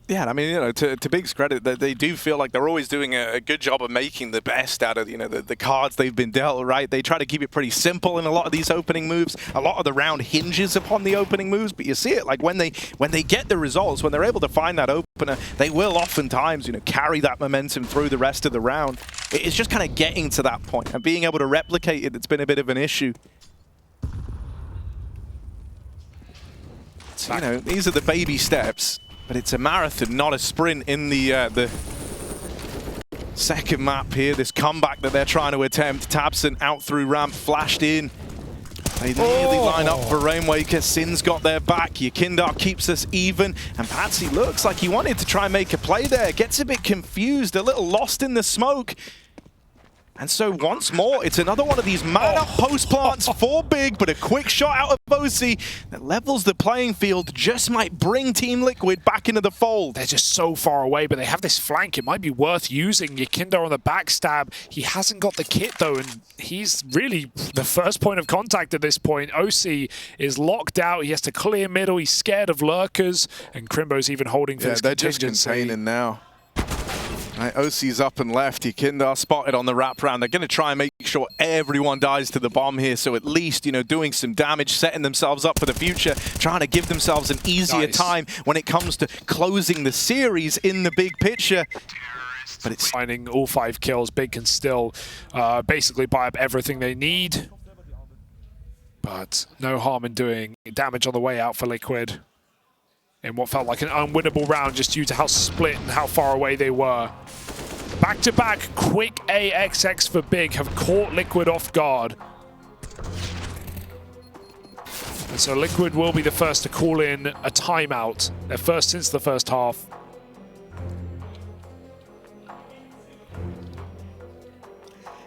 Speaker 2: Yeah, I mean, to Big's credit, they do feel like they're always doing a good job of making the best out of, the cards they've been dealt, right? They try to keep it pretty simple in a lot of these opening moves. A lot of the round hinges upon the opening moves, but you see it, like when they get the results, when they're able to find that opener, they will oftentimes, carry that momentum through the rest of the round. It's just kind of getting to that point and being able to replicate it that's been a bit of an issue. So, these are the baby steps. But it's a marathon, not a sprint in the second map here. This comeback that they're trying to attempt. tabseN out through ramp, flashed in. They nearly line up for Rainwaker. Sin's got their back. YEKINDAR keeps us even. And Patsi looks like he wanted to try and make a play there. Gets a bit confused, a little lost in the smoke. And so once more, it's another one of these man-up post plants for Big, but a quick shot out of OC that levels the playing field, just might bring Team Liquid back into the fold.
Speaker 1: They're just so far away, but they have this flank. It might be worth using. YEKINDAR on the backstab. He hasn't got the kit, though, and he's really the first point of contact at this point. OC is locked out. He has to clear middle. He's scared of lurkers, and Krimbo's even holding for this contingency.
Speaker 2: They're just containing now. Right, OC's up and left. YEKINDAR spotted on the wraparound. They're going to try and make sure everyone dies to the bomb here. So at least, doing some damage, setting themselves up for the future, trying to give themselves an easier time when it comes to closing the series in the big picture. But it's
Speaker 1: finding all 5 kills. Big can still basically buy up everything they need. But no harm in doing damage on the way out for Liquid. In what felt like an unwinnable round just due to how split and how far away they were. Back-to-back quick AXX for Big have caught Liquid off guard. And so Liquid will be the first to call in a timeout. Their first since the first half.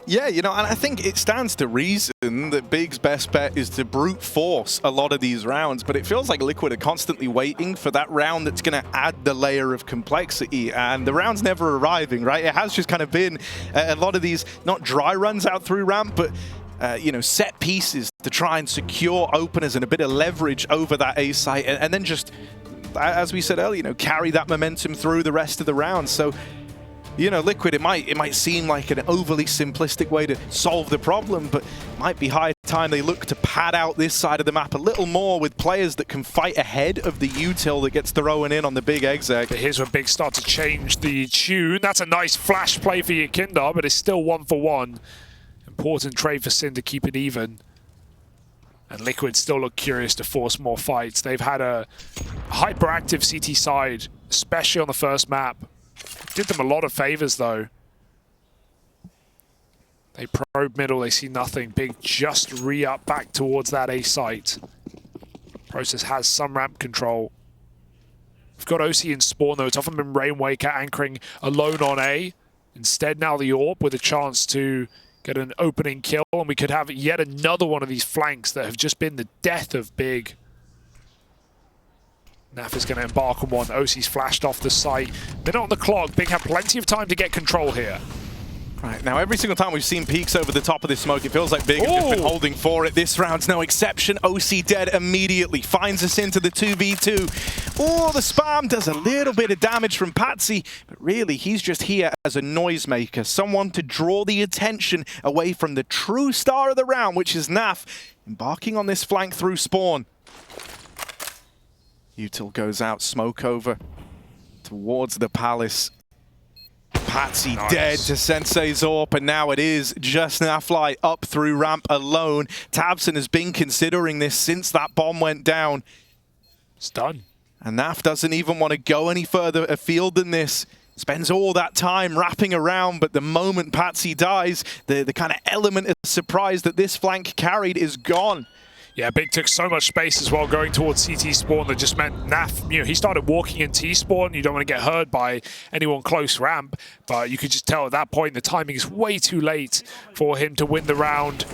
Speaker 2: Yeah, and I think it stands to reason that Big's best bet is to brute force a lot of these rounds, but it feels like Liquid are constantly waiting for that round that's going to add the layer of complexity, and the round's never arriving, right? It has just kind of been a lot of these, not dry runs out through ramp, but set pieces to try and secure openers and a bit of leverage over that A site, and then just, as we said earlier, carry that momentum through the rest of the round. So, Liquid, it might seem like an overly simplistic way to solve the problem, but it might be high time they look to pad out this side of the map a little more with players that can fight ahead of the util that gets thrown in on the big exec.
Speaker 1: But here's where Big start to change the tune. That's a nice flash play for YEKINDAR, but it's still 1-for-1. Important trade for Sin to keep it even. And Liquid still look curious to force more fights. They've had a hyperactive CT side, especially on the first map. Did them a lot of favors, though. They probe middle, they see nothing. Big just re-up back towards that A site. Process has some ramp control. We've got OC in spawn, though. It's often been Rainwaker anchoring alone on A. Instead, now the AWP with a chance to get an opening kill, and we could have yet another one of these flanks that have just been the death of Big. Naf is going to embark on one. OC's flashed off the site. They're not on the clock. Big have plenty of time to get control here.
Speaker 2: Right, now every single time we've seen peaks over the top of this smoke, it feels like Big have just been holding for it. This round's no exception. OC dead immediately. Finds us into the 2v2. Oh, the spam does a little bit of damage from Patsi, but really he's just here as a noisemaker. Someone to draw the attention away from the true star of the round, which is Naf, embarking on this flank through spawn. Util goes out, smoke over towards the palace. Patsi dead to Sensei's AWP, and now it is just Nafly up through ramp alone. tabseN has been considering this since that bomb went down.
Speaker 1: It's done.
Speaker 2: And Naf doesn't even want to go any further afield than this. spends all that time wrapping around, but the moment Patsi dies, the kind of element of surprise that this flank carried is gone.
Speaker 1: Yeah, Big took so much space as well going towards CT spawn that just meant Naf, he started walking in T spawn. You don't want to get heard by anyone close ramp, but you could just tell at that point the timing is way too late for him to win the round.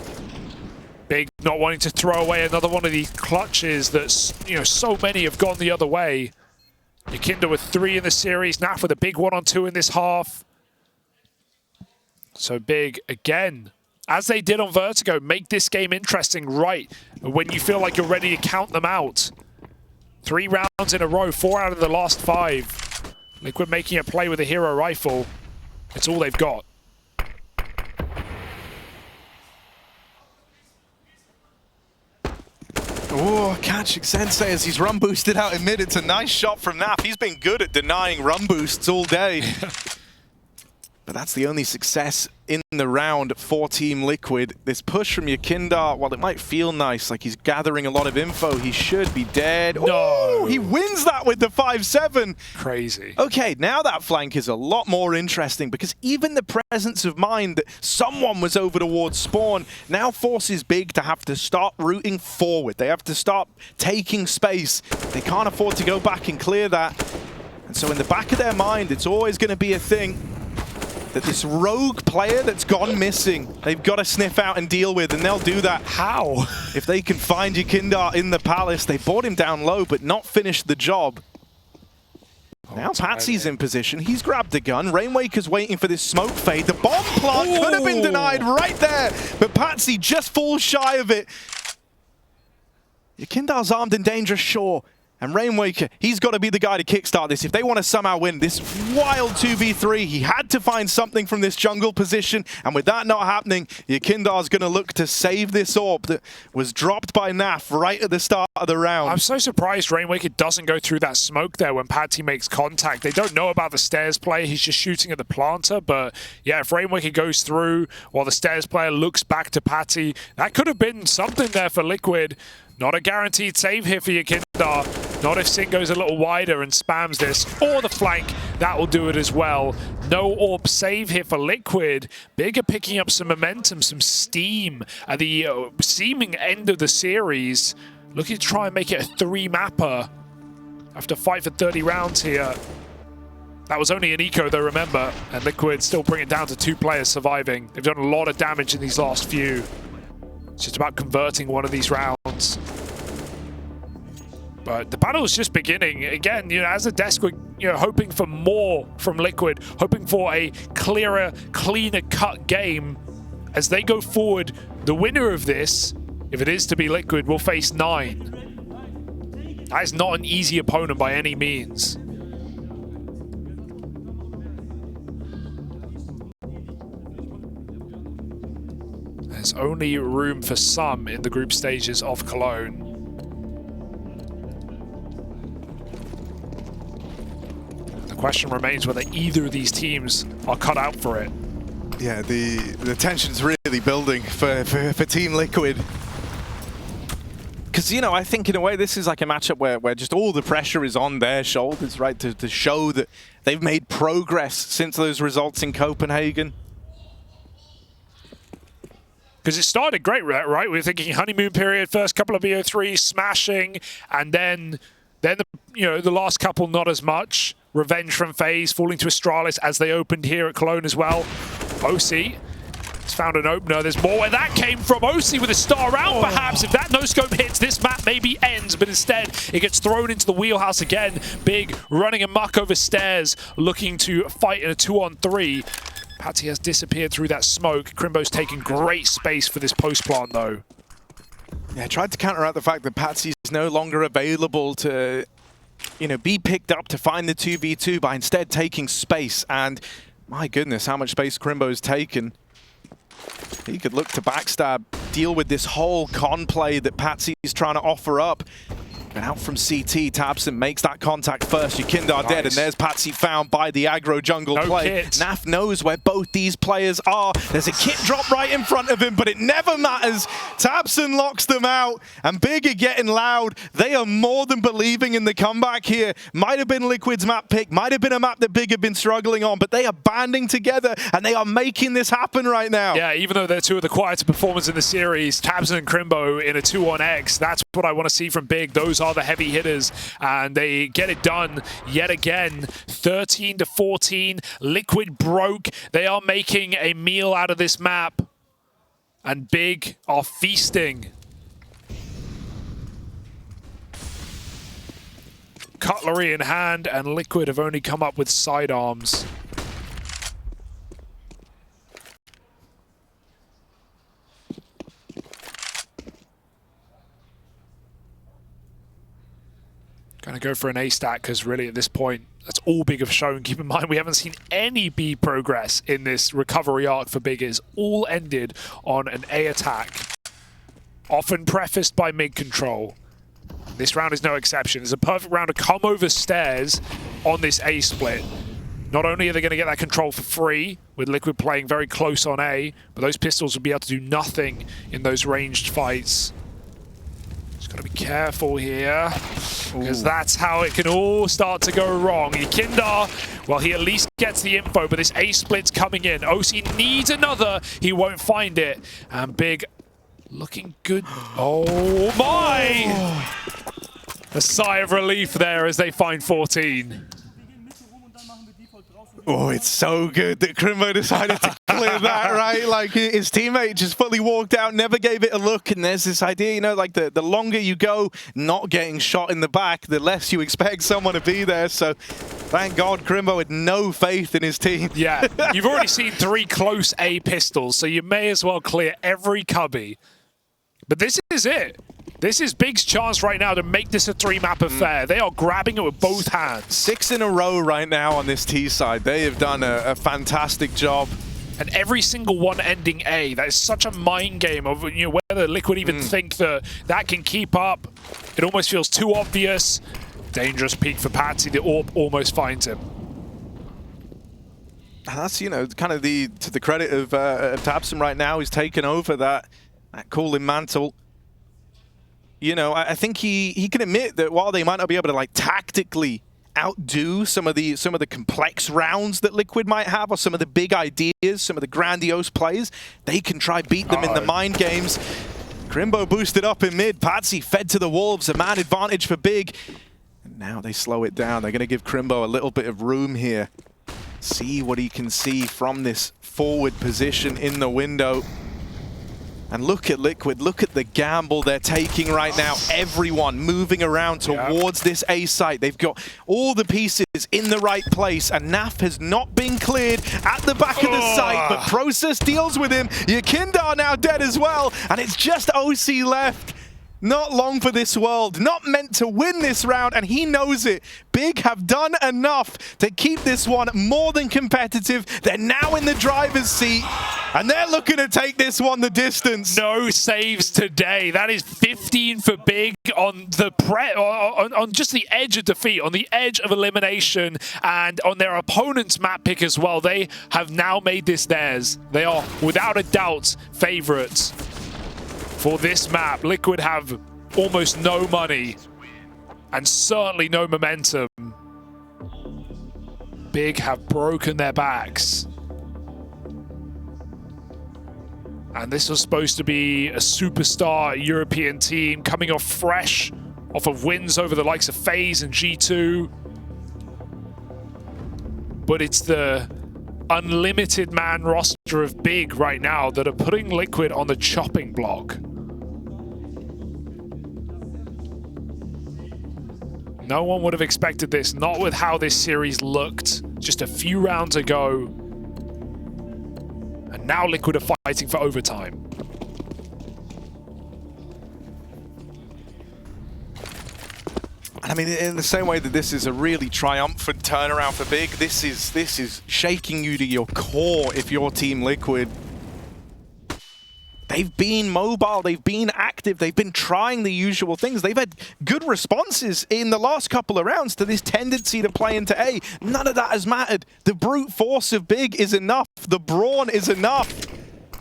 Speaker 1: Big not wanting to throw away another one of these clutches that, so many have gone the other way. YEKINDAR with 3 in the series, Naf with a big 1-on-2 in this half. So Big, again, as they did on Vertigo, make this game interesting right when you feel like you're ready to count them out. 3 rounds in a row, 4 out of the last 5. Liquid making a play with a hero rifle. It's all they've got.
Speaker 2: Oh, catching Sensei as he's run boosted out in mid. It's a nice shot from Naf. He's been good at denying run boosts all day. But that's the only success in the round for Team Liquid. This push from YEKINDAR, while it might feel nice, like he's gathering a lot of info, he should be dead.
Speaker 1: No!
Speaker 2: Ooh, he wins that with the 5-7.
Speaker 1: Crazy.
Speaker 2: Okay, now that flank is a lot more interesting because even the presence of mind that someone was over towards spawn now forces Big to have to start rooting forward. They have to start taking space. They can't afford to go back and clear that. And so in the back of their mind, it's always going to be a thing that this rogue player that's gone missing, they've got to sniff out and deal with, and they'll do that.
Speaker 1: How?
Speaker 2: If they can find YEKINDAR in the palace, they brought him down low, but not finished the job. Now Patsi's in position. He's grabbed the gun. Rainwaker's waiting for this smoke fade. The bomb plant could have been denied right there, but Patsi just falls shy of it. YEKINDAR's armed and dangerous, sure. And Rainwaker, he's got to be the guy to kickstart this. If they want to somehow win this wild 2v3, he had to find something from this jungle position. And with that not happening, YEKINDAR's going to look to save this orb that was dropped by Naf right at the start of the round.
Speaker 1: I'm so surprised Rainwaker doesn't go through that smoke there when Patsi makes contact. They don't know about the stairs play. He's just shooting at the planter. But yeah, if Rainwaker goes through while the stairs player looks back to Patsi, that could have been something there for Liquid. Not a guaranteed save here for YEKINDAR. Not if Sin goes a little wider and spams this, or the flank, that will do it as well. No orb save here for Liquid. Big are picking up some momentum, some steam at the seeming end of the series. Looking to try and make it a 3-mapper after fight for 30 rounds here. That was only an eco though, remember, and Liquid still bring it down to 2 players surviving. They've done a lot of damage in these last few. It's just about converting one of these rounds. But the battle is just beginning. Again, as a desk, we're hoping for more from Liquid, hoping for a clearer, cleaner cut game. As they go forward, the winner of this, if it is to be Liquid, will face 9. That is not an easy opponent by any means. There's only room for some in the group stages of Cologne. The question remains whether either of these teams are cut out for it.
Speaker 2: Yeah, the tension's really building for Team Liquid. Because, I think in a way this is like a matchup where just all the pressure is on their shoulders, right? To show that they've made progress since those results in Copenhagen.
Speaker 1: Because it started great, right? We were thinking honeymoon period, first couple of BO3 smashing, and then the last couple not as much. Revenge from FaZe falling to Astralis as they opened here at Cologne as well. OC has found an opener. There's more where that came from. OC with a star round, perhaps. If that no-scope hits, this map maybe ends, but instead it gets thrown into the wheelhouse again. Big running amok over stairs, looking to fight in a 2-on-3. Patsi has disappeared through that smoke. Krimbo's taking great space for this post-plant, though.
Speaker 2: Yeah, tried to counteract the fact that Patsi is no longer available to, be picked up to find the 2v2 by instead taking space. And my goodness, how much space Krimbo's taken. He could look to backstab, deal with this whole con play that Patsi is trying to offer up. But out from CT, tabseN makes that contact first. YEKINDAR dead, and there's Patsi found by the aggro jungle play.
Speaker 1: Kit.
Speaker 2: Naf knows where both these players are. There's a kit drop right in front of him, but it never matters. tabseN locks them out, and Big are getting loud. They are more than believing in the comeback here. Might have been Liquid's map pick, might have been a map that Big have been struggling on, but they are banding together, and they are making this happen right now.
Speaker 1: Yeah, even though they're two of the quieter performers in the series, tabseN and Krimbo in a 2-on-X, that's what I want to see from Big. Those are the heavy hitters, and they get it done yet again. 13-14, Liquid broke. They are making a meal out of this map, and Big are feasting. Cutlery in hand, and Liquid have only come up with sidearms. Gonna go for an A stack, because really at this point, that's all Big have shown. Keep in mind, we haven't seen any B progress in this recovery arc for Big. It's all ended on an A attack, often prefaced by mid control. This round is no exception. It's a perfect round to come over stairs on this A split. Not only are they going to get that control for free, with Liquid playing very close on A, but those pistols will be able to do nothing in those ranged fights. Got to be careful here, because that's how it can all start to go wrong. YEKINDAR, well, he at least gets the info, but this A split's coming in. OC needs another. He won't find it. And Big looking good. Oh my! A sigh of relief there as they find 14.
Speaker 2: Oh, it's so good that Krimbo decided to clear that, right? Like, his teammate just fully walked out, never gave it a look, and there's this idea, you know, like the longer you go not getting shot in the back, the less you expect someone to be there, so thank God Krimbo had no faith in his team.
Speaker 1: Yeah, you've already seen 3 close A pistols, so you may as well clear every cubby. But this is it. This is Big's chance right now to make this a 3-map affair. They are grabbing it with both hands.
Speaker 2: 6 in a row right now on this T side. They have done a fantastic job.
Speaker 1: And every single one ending A. That is such a mind game of, you know, whether Liquid even think that that can keep up. It almost feels too obvious. Dangerous peek for Patsi. The AWP almost finds him.
Speaker 2: And that's, you know, kind of to the credit of tabseN right now. He's taken over that cooling mantle. You know, I think he can admit that while they might not be able to like tactically outdo some of the complex rounds that Liquid might have, or some of the big ideas, some of the grandiose plays, they can try beat them in the mind games. Krimbo boosted up in mid. Patsi fed to the wolves. A man advantage for Big. And now they slow it down. They're going to give Krimbo a little bit of room here. See what he can see from this forward position in the window. And look at Liquid, look at the gamble they're taking right now. Everyone moving around towards this A site. They've got all the pieces in the right place, and Naf has not been cleared at the back of the site, but Process deals with him. YEKINDAR now dead as well, and it's just OC left. Not long for this world, not meant to win this round, and he knows it. Big have done enough to keep this one more than competitive. They're now in the driver's seat, and they're looking to take this one the distance.
Speaker 1: No saves today. That is 15 for Big on the on just the edge of defeat, on the edge of elimination, and on their opponent's map pick as well. They have now made this theirs. They are, without a doubt, favorites. For this map, Liquid have almost no money and certainly no momentum. Big have broken their backs. And this was supposed to be a superstar European team coming off fresh, off of wins over the likes of FaZe and G2. But it's the unlimited man roster of Big right now that are putting Liquid on the chopping block. No one would have expected this, not with how this series looked just a few rounds ago. And now Liquid are fighting for overtime.
Speaker 2: I mean, in the same way that this is a really triumphant turnaround for Big, this is shaking you to your core if you're Team Liquid. They've been mobile, they've been active. active. They've been trying the usual things. They've had good responses in the last couple of rounds to this tendency to play into A. None of that has mattered. The brute force of Big is enough. The brawn is enough.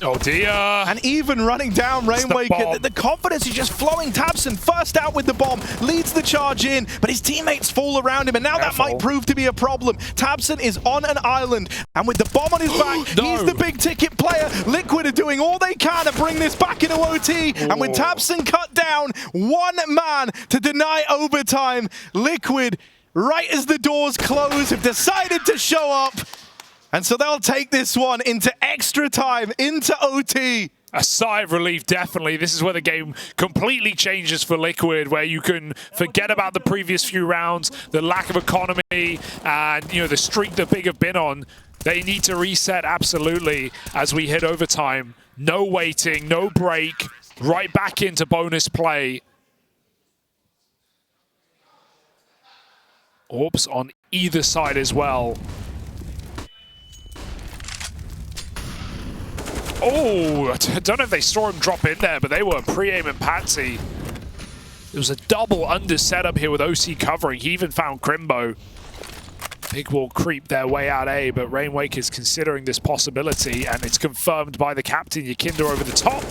Speaker 1: Oh dear.
Speaker 2: And even running down Rainwaker, the confidence is just flowing. tabseN first out with the bomb, leads the charge in, but his teammates fall around him, and now that might prove to be a problem. tabseN is on an island, and with the bomb on his back, he's the big ticket player. Liquid are doing all they can to bring this back into OT, and with tabseN cut down, one man to deny overtime, Liquid, right as the doors close, have decided to show up. And so they'll take this one into extra time, into OT.
Speaker 1: A sigh of relief, definitely. This is where the game completely changes for Liquid, where you can forget about the previous few rounds, the lack of economy, and the streak that Big have been on. They need to reset absolutely as we hit overtime. No waiting, no break, right back into bonus play. Orbs on either side as well. Oh, I don't know if they saw him drop in there, but they were pre-aiming Patsi. There was a double under setup here with OC covering. He even found Krimbo. Big will creep their way out A, but Rainwake is considering this possibility, and it's confirmed by the captain, YEKINDAR, over the top,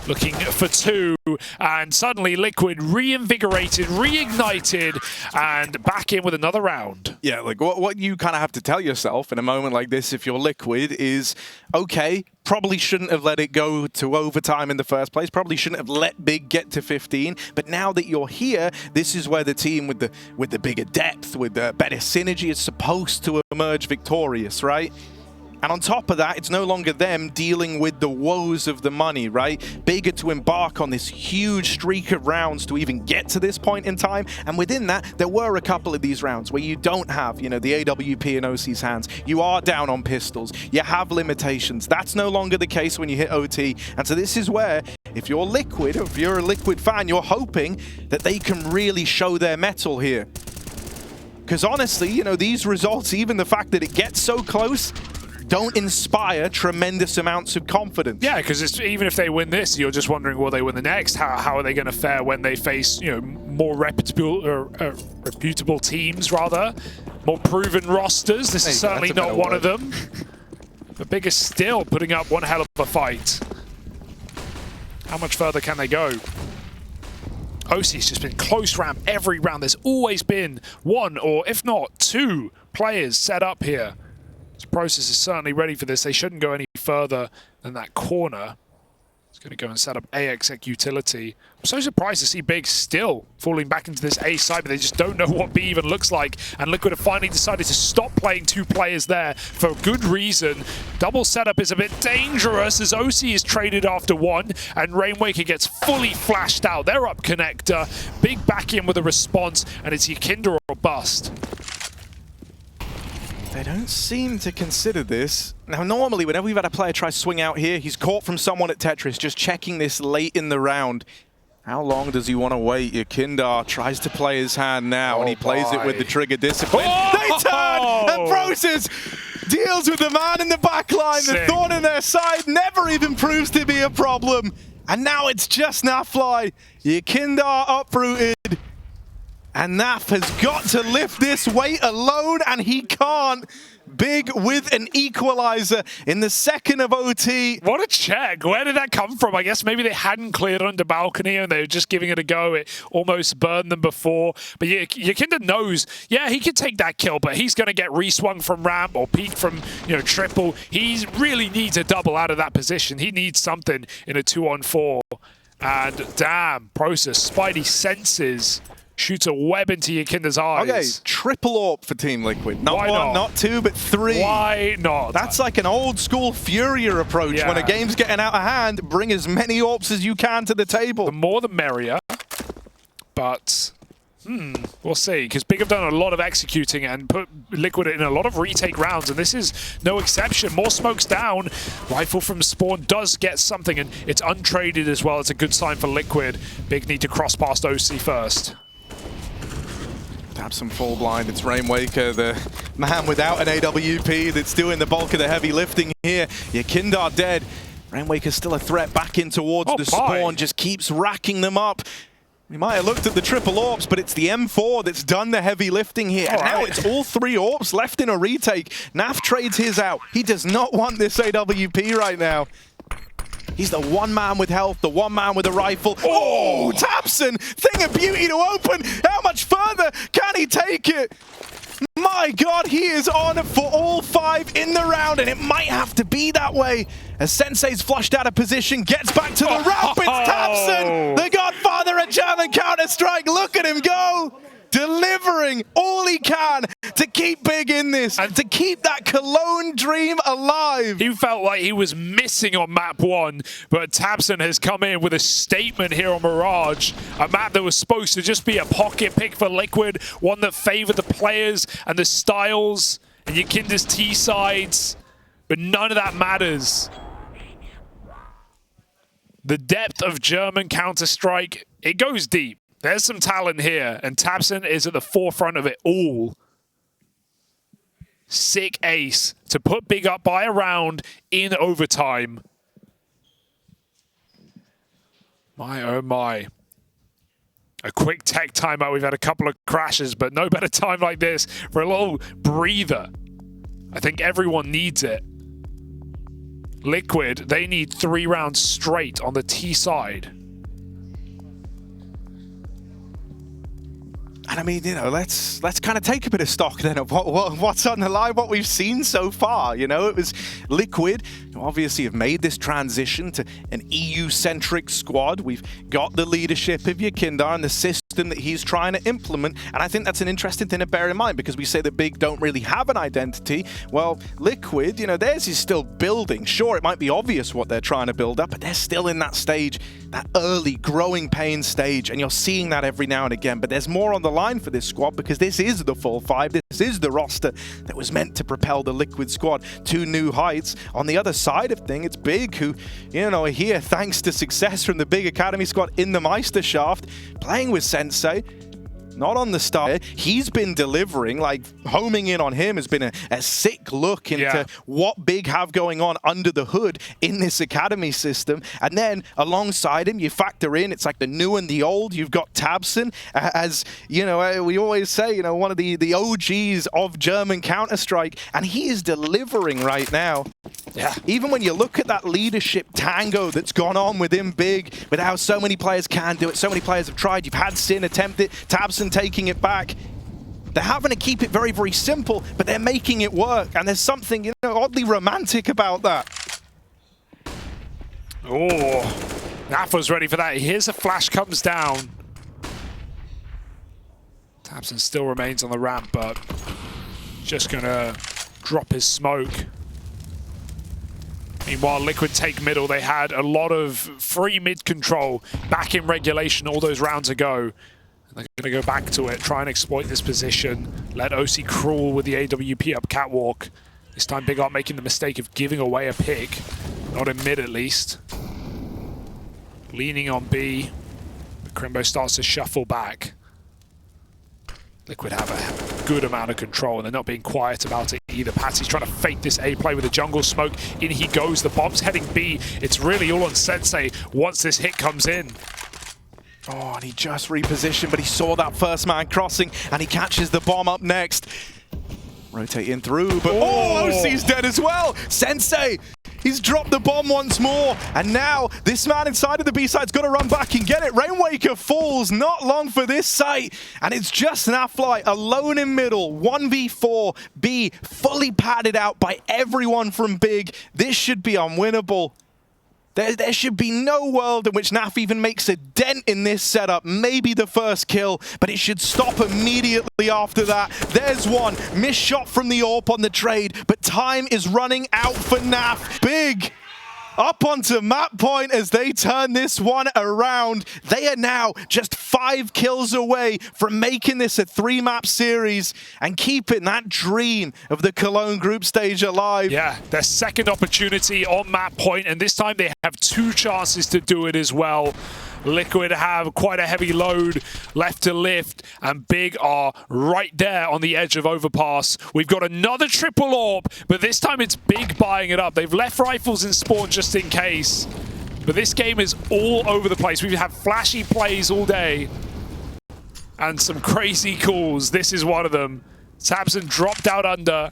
Speaker 1: looking for two, and suddenly Liquid reinvigorated, reignited, and back in with another round.
Speaker 2: Yeah, like what you kind of have to tell yourself in a moment like this, if you're Liquid, is, okay, probably shouldn't have let it go to overtime in the first place, probably shouldn't have let Big get to 15, but now that you're here, this is where the team with the bigger depth, with the better synergy is supposed to emerge victorious, right? And on top of that, it's no longer them dealing with the woes of the money, right? Big had to embark on this huge streak of rounds to even get to this point in time. And within that, there were a couple of these rounds where you don't have, the AWP in OC's hands. You are down on pistols. You have limitations. That's no longer the case when you hit OT. And so this is where, if you're Liquid, if you're a Liquid fan, you're hoping that they can really show their mettle here. Because honestly, these results, even the fact that it gets so close, don't inspire tremendous amounts of confidence.
Speaker 1: Yeah, because even if they win this, you're just wondering, will they win the next? How are they going to fare when they face, more reputable teams, rather? More proven rosters? This is certainly not one of them. But Big is still putting up one hell of a fight. How much further can they go? OC's just been close ramp every round. There's always been one, or if not two, players set up here. Process is certainly ready for this. They shouldn't go any further than that corner. It's going to go and set up A exec utility. I'm so surprised to see Big still falling back into this A side, but they just don't know what B even looks like. And Liquid have finally decided to stop playing two players there for good reason. Double setup is a bit dangerous as OC is traded after one, and Rainwaker gets fully flashed out. They're up connector. Big back in with a response, and it's YEKINDAR or bust.
Speaker 2: They don't seem to consider this. Now, normally, whenever we've had a player try to swing out here, he's caught from someone at Tetris, just checking this late in the round. How long does he want to wait? YEKINDAR tries to play his hand now, and he plays it with the trigger discipline. They turn, and Process deals with the man in the back line. The thorn in their side never even proves to be a problem. And now it's just Nafly. YEKINDAR uprooted. And Naf has got to lift this weight alone, and he can't. Big with an equalizer in the second of OT.
Speaker 1: What a check. Where did that come from? I guess maybe they hadn't cleared under balcony and they were just giving it a go. It almost burned them before. But YEKINDAR knows, yeah, he could take that kill, but he's going to get re-swung from ramp or peek from, triple. He really needs a double out of that position. He needs something in a 2-on-4. And damn, Process, Spidey senses. Shoots a web into YEKINDAR's eyes.
Speaker 2: Okay, triple AWP for Team Liquid. Not
Speaker 1: Why
Speaker 2: one,
Speaker 1: not?
Speaker 2: not two, but three.
Speaker 1: Why not?
Speaker 2: That's like an old school Furia approach.
Speaker 1: Yeah.
Speaker 2: When a game's getting out of hand, bring as many AWPs as you can to the table.
Speaker 1: The more the merrier. But, we'll see. Because Big have done a lot of executing and put Liquid in a lot of retake rounds. And this is no exception. More smokes down. Rifle from Spawn does get something. And it's untraded as well. It's a good sign for Liquid. Big need to cross past OC first.
Speaker 2: tabseN full blind. It's Rainwaker, the man without an AWP that's doing the bulk of the heavy lifting here. YEKINDAR dead. Rainwaker's still a threat back in towards the spawn, just keeps racking them up. We might have looked at the triple AWPs, but it's the M4 that's done the heavy lifting here. And now it's all 3 AWPs left in a retake. Naf trades his out. He does not want this AWP right now. He's the one man with health, the one man with a rifle. Oh, tabseN! Thing of beauty to open. How much further can he take it? My God, he is on for all 5 in the round, and it might have to be that way. As Sensei's flushed out of position, gets back to the ramp. It's tabseN, the godfather of German Counter-Strike. Look at him go. Delivering all he can to keep big in this and to keep that Cologne dream alive.
Speaker 1: He felt like he was missing on map 1, but tabseN has come in with a statement here on Mirage, a map that was supposed to just be a pocket pick for Liquid, one that favored the players and the styles and YEKINDAR's T-sides, but none of that matters. The depth of German Counter-Strike, it goes deep. There's some talent here, and tabseN is at the forefront of it all. Sick ace to put big up by a round in overtime. My, oh my. A quick tech timeout. We've had a couple of crashes, but no better time like this for a little breather. I think everyone needs it. Liquid, they need 3 rounds straight on the T side.
Speaker 2: And I mean, you know, let's kind of take a bit of stock then of what's on the line, what we've seen so far. You know, it was Liquid, who obviously have made this transition to an EU-centric squad. We've got the leadership of YEKINDAR and the system that he's trying to implement. And I think that's an interesting thing to bear in mind, because we say that Big don't really have an identity. Well, Liquid, you know, theirs is still building. Sure, it might be obvious what they're trying to build up, but they're still in that stage, that early growing pain stage. And you're seeing that every now and again. But there's more on the line for this squad, because this is the full 5. This is the roster that was meant to propel the Liquid squad to new heights. On the other side of things, it's Big, who, you know, are here thanks to success from the Big Academy squad in the Meisterschaft, playing with Sensei. Not on the start. He's been delivering, like homing in on him has been a sick look into what Big have going on under the hood in this academy system. And then alongside him, you factor in, it's like the new and the old. You've got tabseN, as you know, we always say, you know, one of the OGs of German Counter-Strike, and he is delivering right now. Yeah. Even when you look at that leadership tango that's gone on within Big, with how so many players can do it, so many players have tried. You've had Sin attempt it, tabseN taking it back. They're having to keep it very, very simple, but they're making it work. And there's something, you know, oddly romantic about that.
Speaker 1: Oh, Nafa's ready for that. Here's a flash comes down. tabseN still remains on the ramp, but just gonna drop his smoke. Meanwhile, Liquid take middle. They had a lot of free mid control back in regulation all those rounds ago. They're going to go back to it, try and exploit this position. Let OC crawl with the AWP up catwalk. This time Big Art making the mistake of giving away a pick. Not in mid at least. Leaning on B. But Krimbo starts to shuffle back. Liquid have a good amount of control, and they're not being quiet about it either. Patsy's trying to fake this A play with a jungle smoke. In he goes. The bomb's heading B. It's really all on Sensei once this hit comes in.
Speaker 2: Oh, and he just repositioned, but he saw that first man crossing, and he catches the bomb up next. Rotating through, but OC's dead as well. Sensei, he's dropped the bomb once more, and now this man inside of the B-side's got to run back and get it. Rainwaker falls not long for this site, and it's just Nafly alone in middle. 1v4, B fully padded out by everyone from Big. This should be unwinnable. There should be no world in which Naf even makes a dent in this setup. Maybe the first kill, but it should stop immediately after that. There's one. Missed shot from the AWP on the trade, but time is running out for Naf. Big up onto map point as they turn this one around. They are now just 5 kills away from making this a 3-map series and keeping that dream of the Cologne group stage alive.
Speaker 1: Yeah, their second opportunity on map point, and this time they have 2 chances to do it as well. Liquid have quite a heavy load left to lift, and Big are right there on the edge of overpass. We've got another triple AWP, but this time it's Big buying it up. They've left rifles in spawn just in case. But this game is all over the place. We've had flashy plays all day and some crazy calls. This is one of them. tabseN dropped out under.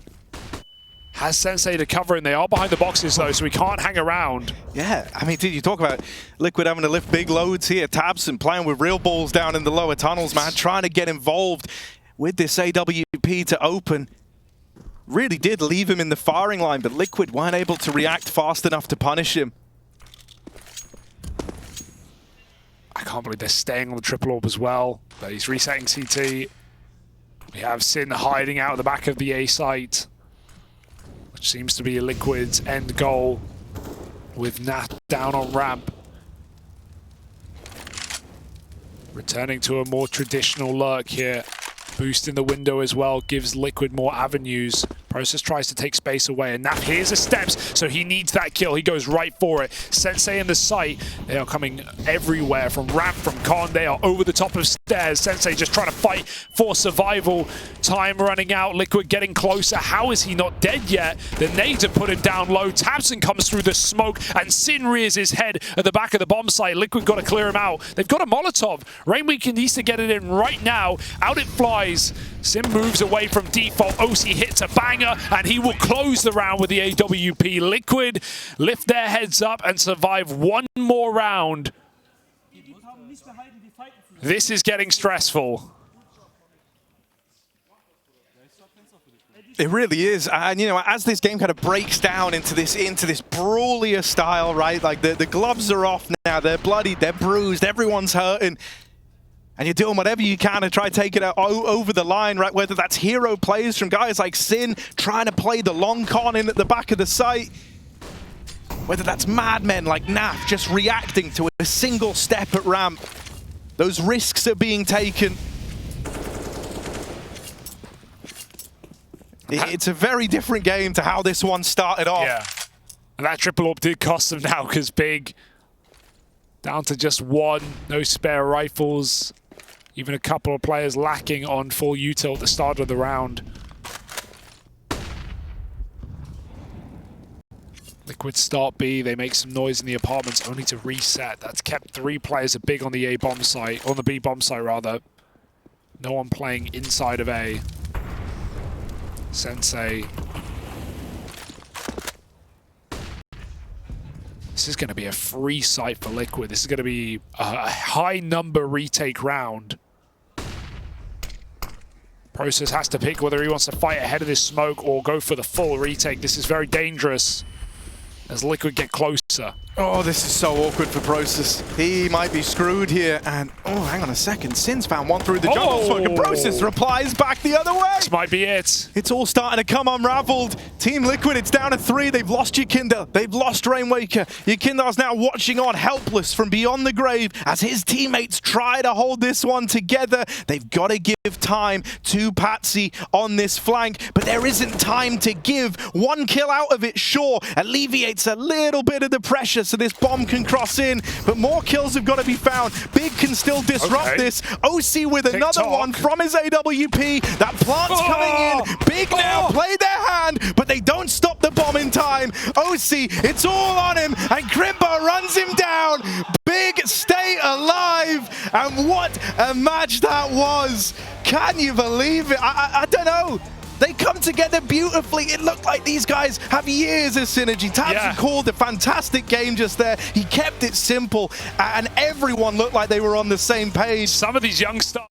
Speaker 1: Has Sensei to cover, and they are behind the boxes though, so we can't hang around.
Speaker 2: Yeah, I mean, dude, you talk about Liquid having to lift big loads here. tabseN playing with real balls down in the lower tunnels, man, trying to get involved with this AWP to open. Really did leave him in the firing line, but Liquid weren't able to react fast enough to punish him.
Speaker 1: I can't believe they're staying on the triple AWP as well, but he's resetting CT. We have Sin hiding out at the back of the A site, which seems to be a Liquid's end goal, with Nat down on ramp. Returning to a more traditional lurk here. Boosting the window as well, gives Liquid more avenues. Process tries to take space away, and Nat hears the steps, so he needs that kill. He goes right for it. Sensei in the site. They are coming everywhere, from ramp, from con. They are over the top of stairs. Sensei just trying to fight for survival. Time running out. Liquid getting closer. How is he not dead yet? The nades have put him down low. tabseN comes through the smoke, and Sin rears his head at the back of the bomb site. Liquid got to clear him out. They've got a Molotov. Rainweekend needs to get it in right now. Out it flies. Sim moves away from default. OC hits a banger, and he will close the round with the AWP. Liquid lift their heads up and survive one more round. This is getting stressful.
Speaker 2: It really is, and you know, as this game kind of breaks down into this brawlier style, right? Like the gloves are off now, they're bloodied, they're bruised, everyone's hurting. And you're doing whatever you can to try to take it out over the line, right? Whether that's hero plays from guys like Sin trying to play the long con in at the back of the site, whether that's madmen like Naf just reacting to a single step at ramp. Those risks are being taken. It's a very different game to how this one started off.
Speaker 1: Yeah, and that triple AWP did cost them now, because Big down to just one, no spare rifles. Even a couple of players lacking on full util at the start of the round. Liquid start B, they make some noise in the apartments only to reset. That's kept 3 players at Big on the A bomb site, on the B bomb site rather. No one playing inside of A. Sensei. This is going to be a free site for Liquid. This is going to be a high number retake round. Process has to pick whether he wants to fight ahead of this smoke or go for the full retake. This is very dangerous as Liquid get closer.
Speaker 2: Oh, this is so awkward for Process. He might be screwed here, and oh, hang on a second. Sin's found one through the jungle smoke, and Process replies back the other way.
Speaker 1: This might be it.
Speaker 2: It's all starting to come unraveled. Team Liquid, it's down to 3. They've lost YEKINDAR. They've lost Rainwaker. YEKINDAR's now watching on, helpless from beyond the grave, as his teammates try to hold this one together. They've got to give time to Patsi on this flank, but there isn't time to give. One kill out of it, sure, alleviates a little bit of the pressure so this bomb can cross in, but more kills have got to be found. Big can still disrupt this. OC with another one from his AWP. That plant's coming in. Big now play their hand, but they don't stop the bomb in time. OC, it's all on him, and Krimbo runs him down. Big stay alive, and what a match that was. Can you believe it? I don't know. They come together beautifully. It looked like these guys have years of synergy. tabseN called a fantastic game just there. He kept it simple, and everyone looked like they were on the same page.
Speaker 1: Some of these young stars.